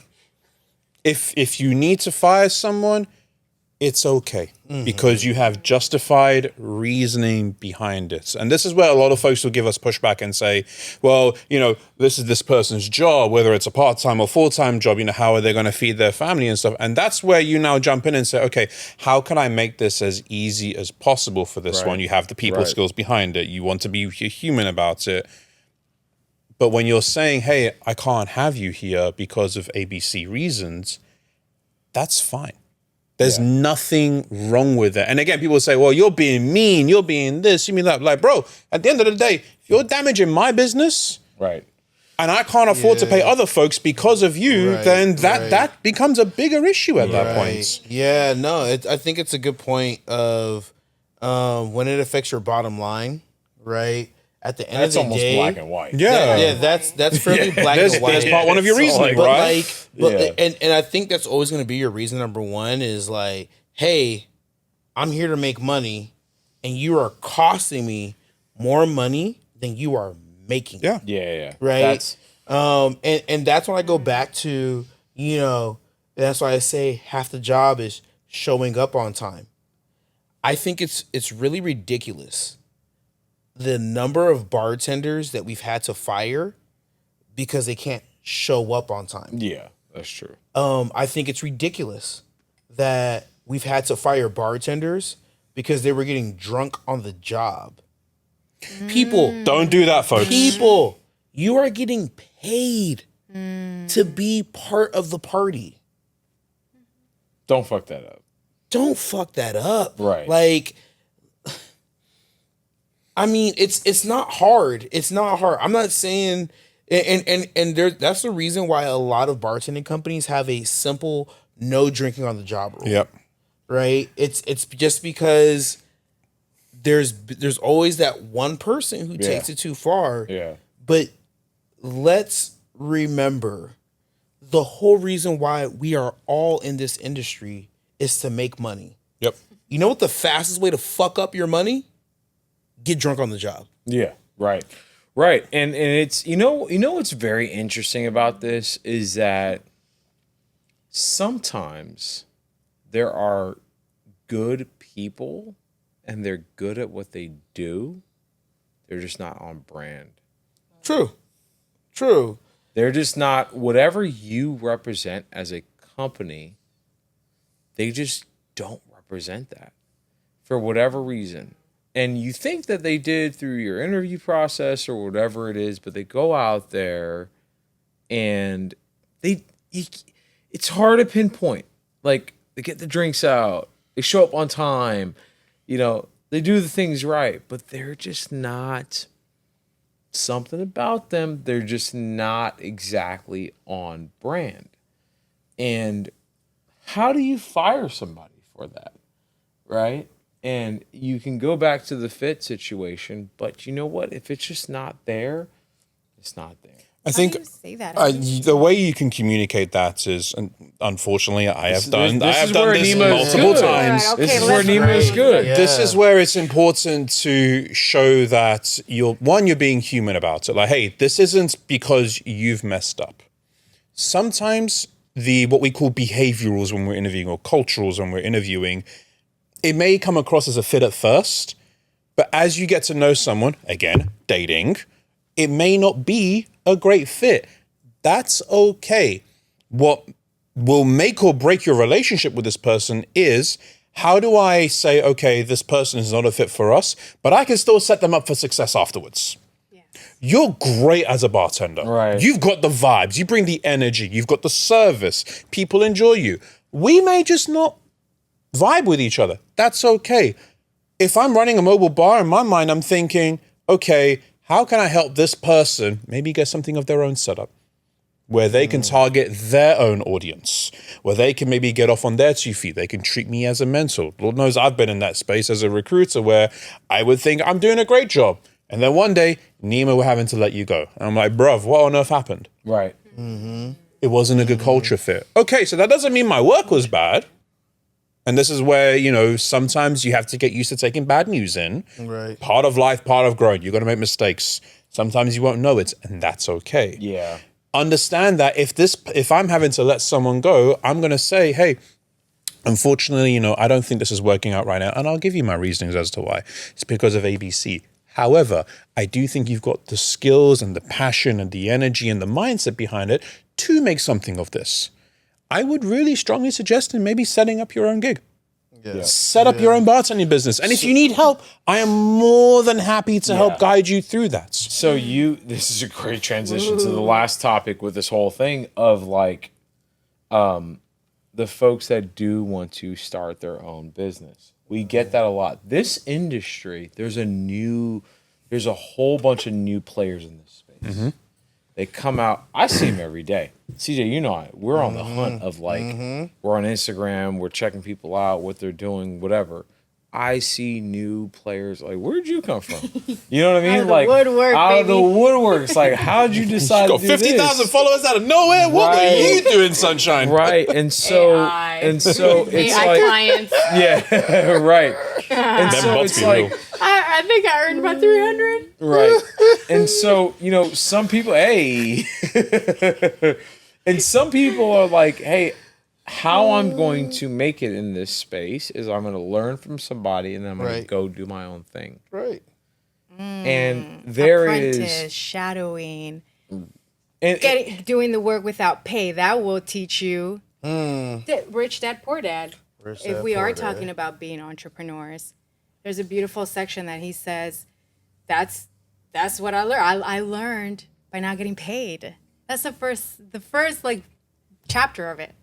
If you need to fire someone, it's okay because you have justified reasoning behind it. And this is where a lot of folks will give us pushback and say, well, this is this person's job, whether it's a part-time or full-time job, how are they going to feed their family and stuff? And that's where you now jump in and say, okay, how can I make this as easy as possible for this one? You have the people skills behind it. You want to be human about it. But when you're saying, hey, I can't have you here because of ABC reasons, that's fine. There's nothing wrong with it. And again, people say, well, you're being mean, you're being this, you mean that. Like, bro, at the end of the day, if you're damaging my business, right, and I can't afford to pay other folks because of you, then that becomes a bigger issue at that point. Yeah, no, I think it's a good point of when it affects your bottom line, right? At the end that's of the day, almost black and white. Yeah, that's fairly black and white. That's part one of your reasoning, right? And I think that's always going to be your reason. Number one is like, hey, I'm here to make money, and you are costing me more money than you are making. Yeah. Right. And that's when I go back to, that's why I say half the job is showing up on time. I think it's really ridiculous the number of bartenders that we've had to fire because they can't show up on time. Yeah, that's true. I think it's ridiculous that we've had to fire bartenders because they were getting drunk on the job. People, don't do that, folks. People, you are getting paid to be part of the party. Don't fuck that up. Don't fuck that up. Right. Like, I mean, it's not hard. It's not hard. I'm not saying, and there, that's the reason why a lot of bartending companies have a simple no drinking on the job rule. Yep. Right. It's just because there's always that one person who takes it too far. Yeah. But let's remember the whole reason why we are all in this industry is to make money. Yep. You know what the fastest way to fuck up your money? Get drunk on the job. Yeah, right. And it's what's very interesting about this is that sometimes there are good people and they're good at what they do. They're just not on brand. True. They're just not whatever you represent as a company. They just don't represent that for whatever reason. And you think that they did through your interview process or whatever it is, but they go out there and it's hard to pinpoint. Like, they get the drinks out, they show up on time, they do the things right, but they're just not something about them. They're just not exactly on brand. And how do you fire somebody for that? Right? And you can go back to the fit situation, but you know what? If it's just not there, it's not there. I think How do you say that? the way you can communicate that is, and unfortunately, I have done this Niema is multiple good. times. Okay, This is where Niema is good. Yeah. This is where it's important to show that you're being human about it. Like, hey, this isn't because you've messed up. Sometimes the what we call behaviorals when we're interviewing or culturals when we're interviewing, it may come across as a fit at first, but as you get to know someone, again, dating, it may not be a great fit. That's okay. What will make or break your relationship with this person is, how do I say, okay, this person is not a fit for us, but I can still set them up for success afterwards? Yes. You're great as a bartender. Right. You've got the vibes. You bring the energy. You've got the service. People enjoy you. We may just not vibe with each other. That's okay. If I'm running a mobile bar, in my mind, I'm thinking, okay, how can I help this person maybe get something of their own setup, where they can target their own audience, where they can maybe get off on their 2 feet. They can treat me as a mentor. Lord knows I've been in that space as a recruiter where I would think I'm doing a great job. And then one day, Niema, we're having to let you go. And I'm like, bruv, what on earth happened? Right. It wasn't a good culture fit. Okay, so that doesn't mean my work was bad. And this is where, you know, sometimes you have to get used to taking bad news in. Right. Part of life, part of growing. You're going to make mistakes. Sometimes you won't know it, and that's okay. Yeah. Understand that if I'm having to let someone go, I'm going to say, hey, unfortunately, you know, I don't think this is working out right now. And I'll give you my reasonings as to why. It's because of ABC. However, I do think you've got the skills and the passion and the energy and the mindset behind it to make something of this. I would really strongly suggest in maybe setting up your own gig. Yeah. Set up your own bartending business. And if you need help, I am more than happy to help guide you through that. So this is a great transition to the last topic with this whole thing of like, the folks that do want to start their own business. We get that a lot. This industry, there's a whole bunch of new players in this space. Mm-hmm. They come out. I see them every day. CJ, you know, we're on the hunt of like, we're on Instagram, we're checking people out, what they're doing, whatever. I see new players. Like, where'd you come from? You know what I mean? Out of the like woodwork, out of the baby. woodworks. Like, how'd you decide to Got do 50,000 this? followers out of nowhere. What are you doing, Sunshine? Right, and so AI. it's AI like, clients. yeah, right. And Them so bots it's be like, real. I think I earned about 300. right. And so, you know, some people, hey, and some people are like, hey, how I'm going to make it in this space is I'm going to learn from somebody and then I'm going to go do my own thing. Right. And there Apprentice, is shadowing, and doing the work without pay. That will teach you. Rich Dad, Poor Dad. Rich If Dad, we Poor are Dad. talking about being entrepreneurs, there's a beautiful section that he says, that's what I learned. I learned by not getting paid. That's the first like chapter of it.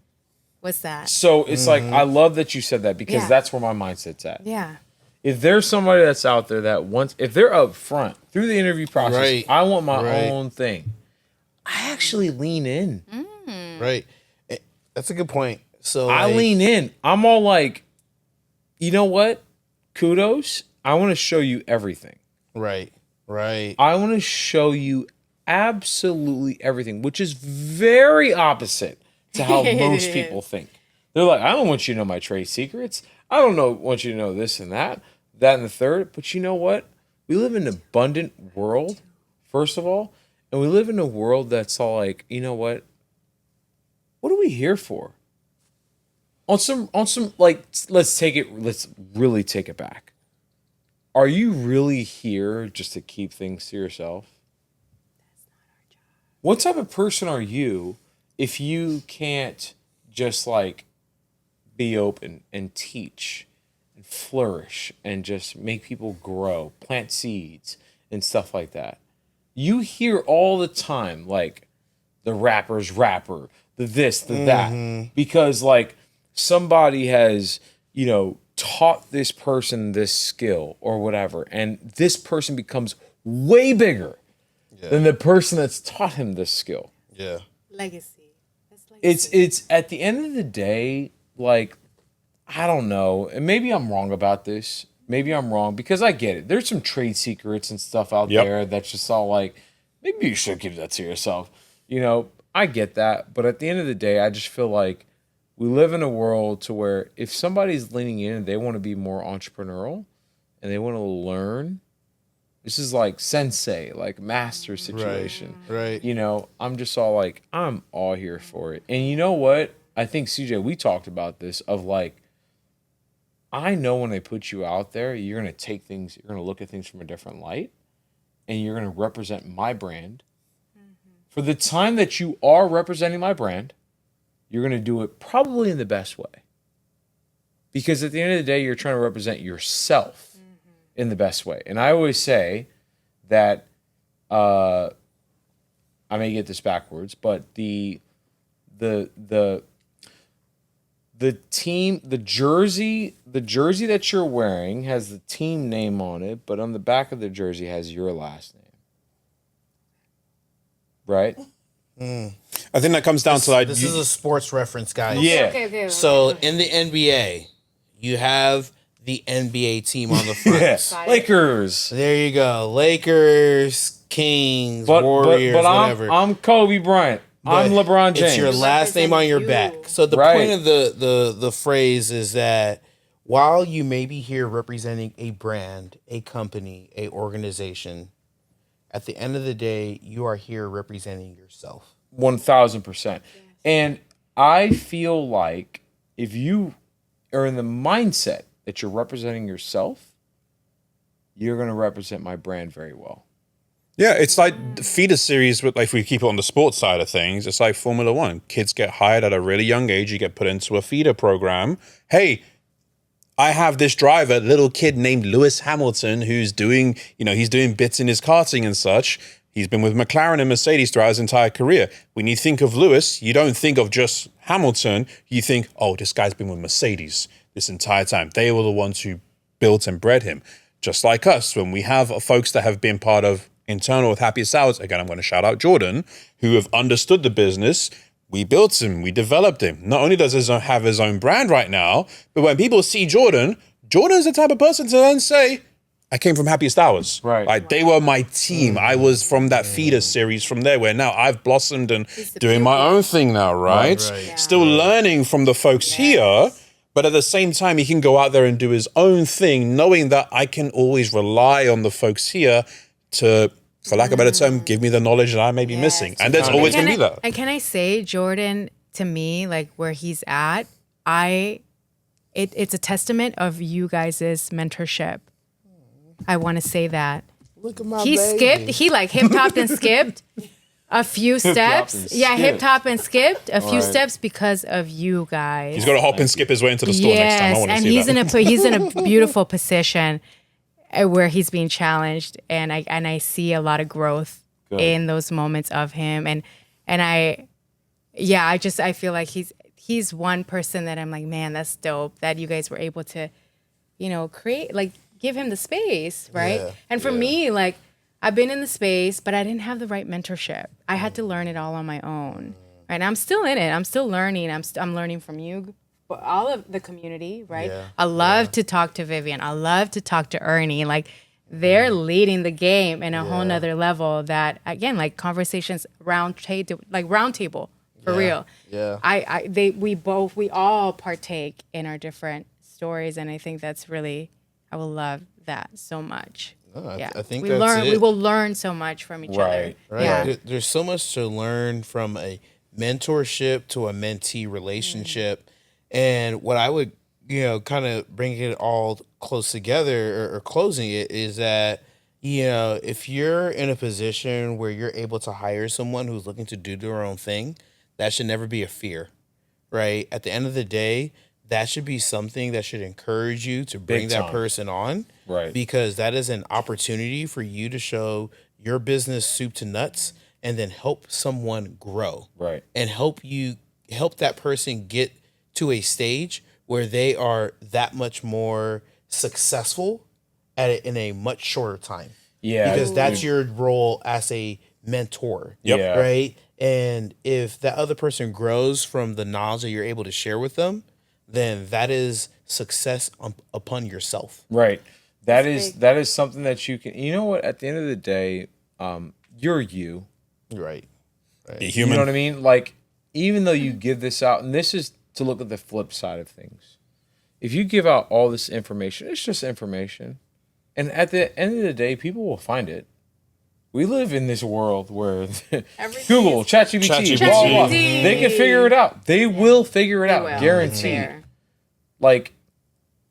What's that? so it's like, I love that you said that because Yeah. that's where my mindset's at. Yeah. If there's somebody that's out there that wants, if they're up front through the interview process, Right. I want my Right. own thing. I actually lean in. Right. That's a good point. So I lean in. I'm all like, you know what? Kudos. I want to show you everything. Right. Right. I want to show you absolutely everything, which is very opposite to how most people think. They're like, I don't want you to know my trade secrets. I don't want you to know this and that and the third. But you know what? We live in an abundant world, first of all. And we live in a world that's all like, you know what? What are we here for? On some like, let's really take it back. Are you really here just to keep things to yourself? That's not our job. What type of person are you if you can't just like be open and teach and flourish and just make people grow, plant seeds and stuff like that? You hear all the time like the rapper's rapper, the this, the that, because like somebody has, you know, taught this person this skill or whatever, and this person becomes way bigger than the person that's taught him this skill. Yeah. Legacy. That's legacy. It's at the end of the day, like, I don't know, and maybe I'm wrong about this. Maybe I'm wrong because I get it. There's some trade secrets and stuff out there that's just all like, maybe you should keep that to yourself. You know, I get that, but at the end of the day, I just feel like we live in a world to where if somebody's leaning in and they want to be more entrepreneurial and they want to learn This is like sensei, like master situation. Right. You know, I'm just all like, I'm all here for it. And you know what? I think, CJ, we talked about this of like, I know when they put you out there, you're going to take things, you're going to look at things from a different light, and you're going to represent my brand. For the time that you are representing my brand, you're going to do it probably in the best way. Because at the end of the day, you're trying to represent yourself in the best way. And I always say that, I may get this backwards, but the team, the jersey that you're wearing has the team name on it, but on the back of the jersey has your last name. Right? I think that comes down to like This is a sports reference, guys. Yeah. Okay. So in the NBA, you have the NBA team on the front. Yeah. Lakers. There you go. Lakers, Kings, Warriors, but whatever. I'm Kobe Bryant. I'm But LeBron James. It's your last name on your back. So the Right. point of the phrase is that while you may be here representing a brand, a company, a organization, at the end of the day, you are here representing yourself. 1,000%. And I feel like if you are in the mindset that you're representing yourself, you're going to represent my brand very well. Yeah, it's like the feeder series, but like if we keep it on the sports side of things, it's like Formula One. Kids get hired at a really young age. You get put into a feeder program. Hey, I have this driver, little kid named Lewis Hamilton, who's doing, he's doing bits in his karting and such. He's been with McLaren and Mercedes throughout his entire career. When you think of Lewis, you don't think of just Hamilton. You think, oh, this guy's been with Mercedes this entire time. They were the ones who built and bred him. Just like us, when we have folks that have been part of internal with Happiest Ours, again, I'm going to shout out Jordan, who have understood the business. We built him, we developed him. Not only does he have his own brand right now, but when people see Jordan's the type of person to then say, I came from Happiest Hours. Right. Like they were my team. I was from that feeder series from there where now I've blossomed and doing my own thing now, right? Right. Still learning from the folks here, but at the same time, he can go out there and do his own thing, knowing that I can always rely on the folks here to, for lack of a better term, give me the knowledge that I may be missing. And there's always going to be that. And can I say, Jordan, to me, like where he's at, it's a testament of you guys' mentorship. I want to say that. Look at my He baby. skipped, he like hip-hopped and skipped a few steps. Yeah, hip-hop and skipped a few steps because of you guys. He's got to hop and skip his way into the store next time. I want to and see that. he's in a beautiful position where he's being challenged, and I see a lot of growth in those moments of him, and I feel like he's one person that I'm like, man, that's dope that you guys were able to, create, like give him the space, right? Yeah, and for me, like I've been in the space, but I didn't have the right mentorship. I had to learn it all on my own, right? And I'm still in it. I'm still learning. I'm learning from you. But all of the community, right? Yeah, I love to talk to Vivian. I love to talk to Ernie. Like they're leading the game in a whole nother level that, again, like conversations round table for real. Yeah. We all partake in our different stories. And I think that's really, I will love that so much. I think we that's learn. it. We will learn so much from each other. Right. Yeah. There's so much to learn from a mentorship to a mentee relationship. And what I would, kind of bring it all close together or closing it is that, if you're in a position where you're able to hire someone who's looking to do their own thing, that should never be a fear, right? At the end of the day, that should be something that should encourage you to bring that person on. Right. Because that is an opportunity for you to show your business soup to nuts and then help someone grow. Right. And help that person get to a stage where they are that much more successful in a much shorter time. Yeah. Because that's your role as a mentor. Yep. Yeah. Right. And if that other person grows from the knowledge that you're able to share with them, then that is success upon yourself. Right. That is something that you can, you know what, at the end of the day, you're you. Right. Be human. You know what I mean? Like, even though you give this out, and this is to look at the flip side of things. If you give out all this information, it's just information. And at the end of the day, people will find it. We live in this world where Google, ChatGPT, blah, blah, blah, they can figure it out. They will figure it out, guaranteed. Like,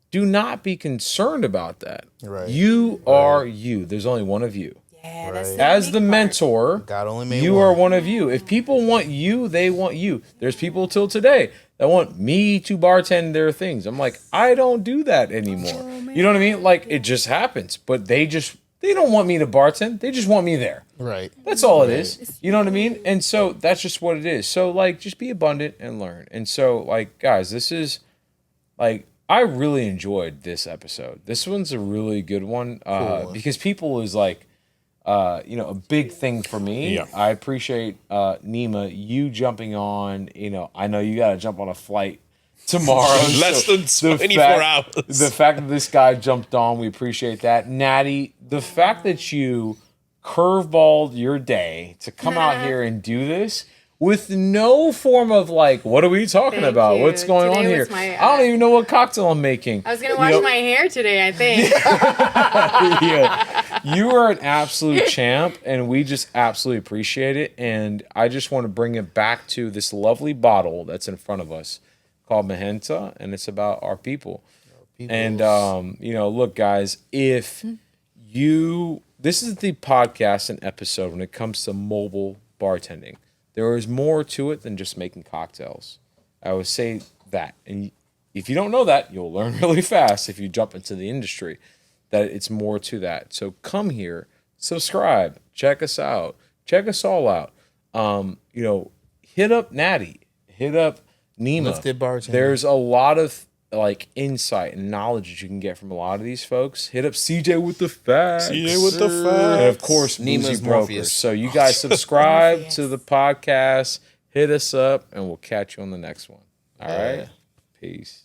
do not be concerned about that. Right. You are you. There's only one of you. Yeah, that's As the mentor, God only made you one. are one of you. If people want you, they want you. There's people till today that want me to bartend their things. I'm like, I don't do that anymore. You know what I mean? Like, it just happens. But they don't want me to bartend. They just want me there. Right. That's all it is. You know what I mean? And so that's just what it is. So, like, just be abundant and learn. And so, like, guys, this is, like, I really enjoyed this episode. This one's a really good one because people is like, a big thing for me. Yeah. I appreciate Niema, you jumping on. I know you got to jump on a flight tomorrow. Less than 24 hours. The fact that this guy jumped on, we appreciate that. Natty, the fact that you curveballed your day to come out here and do this with no form of like, what are we talking about? you. What's going Today on here? was my, I don't even know what cocktail I'm making. I was gonna wash my hair today, I think. Yeah. You are an absolute champ, and we just absolutely appreciate it. And I just want to bring it back to this lovely bottle that's in front of us called Magenta, and it's about our people. And, look, guys, if this is the podcast and episode when it comes to mobile bartending. There is more to it than just making cocktails. I would say that. And if you don't know that, you'll learn really fast if you jump into the industry, that it's more to that. So come here, subscribe, check us out, check us all out. Hit up Natty, hit up Niema. Lifted Bartending. There's a lot of like insight and knowledge that you can get from a lot of these folks. Hit up CJ with the facts. CJ with the facts. And of course, Niema's Boozy Broker. Morpheus. So you guys subscribe to the podcast, hit us up, and we'll catch you on the next one. All right? Peace.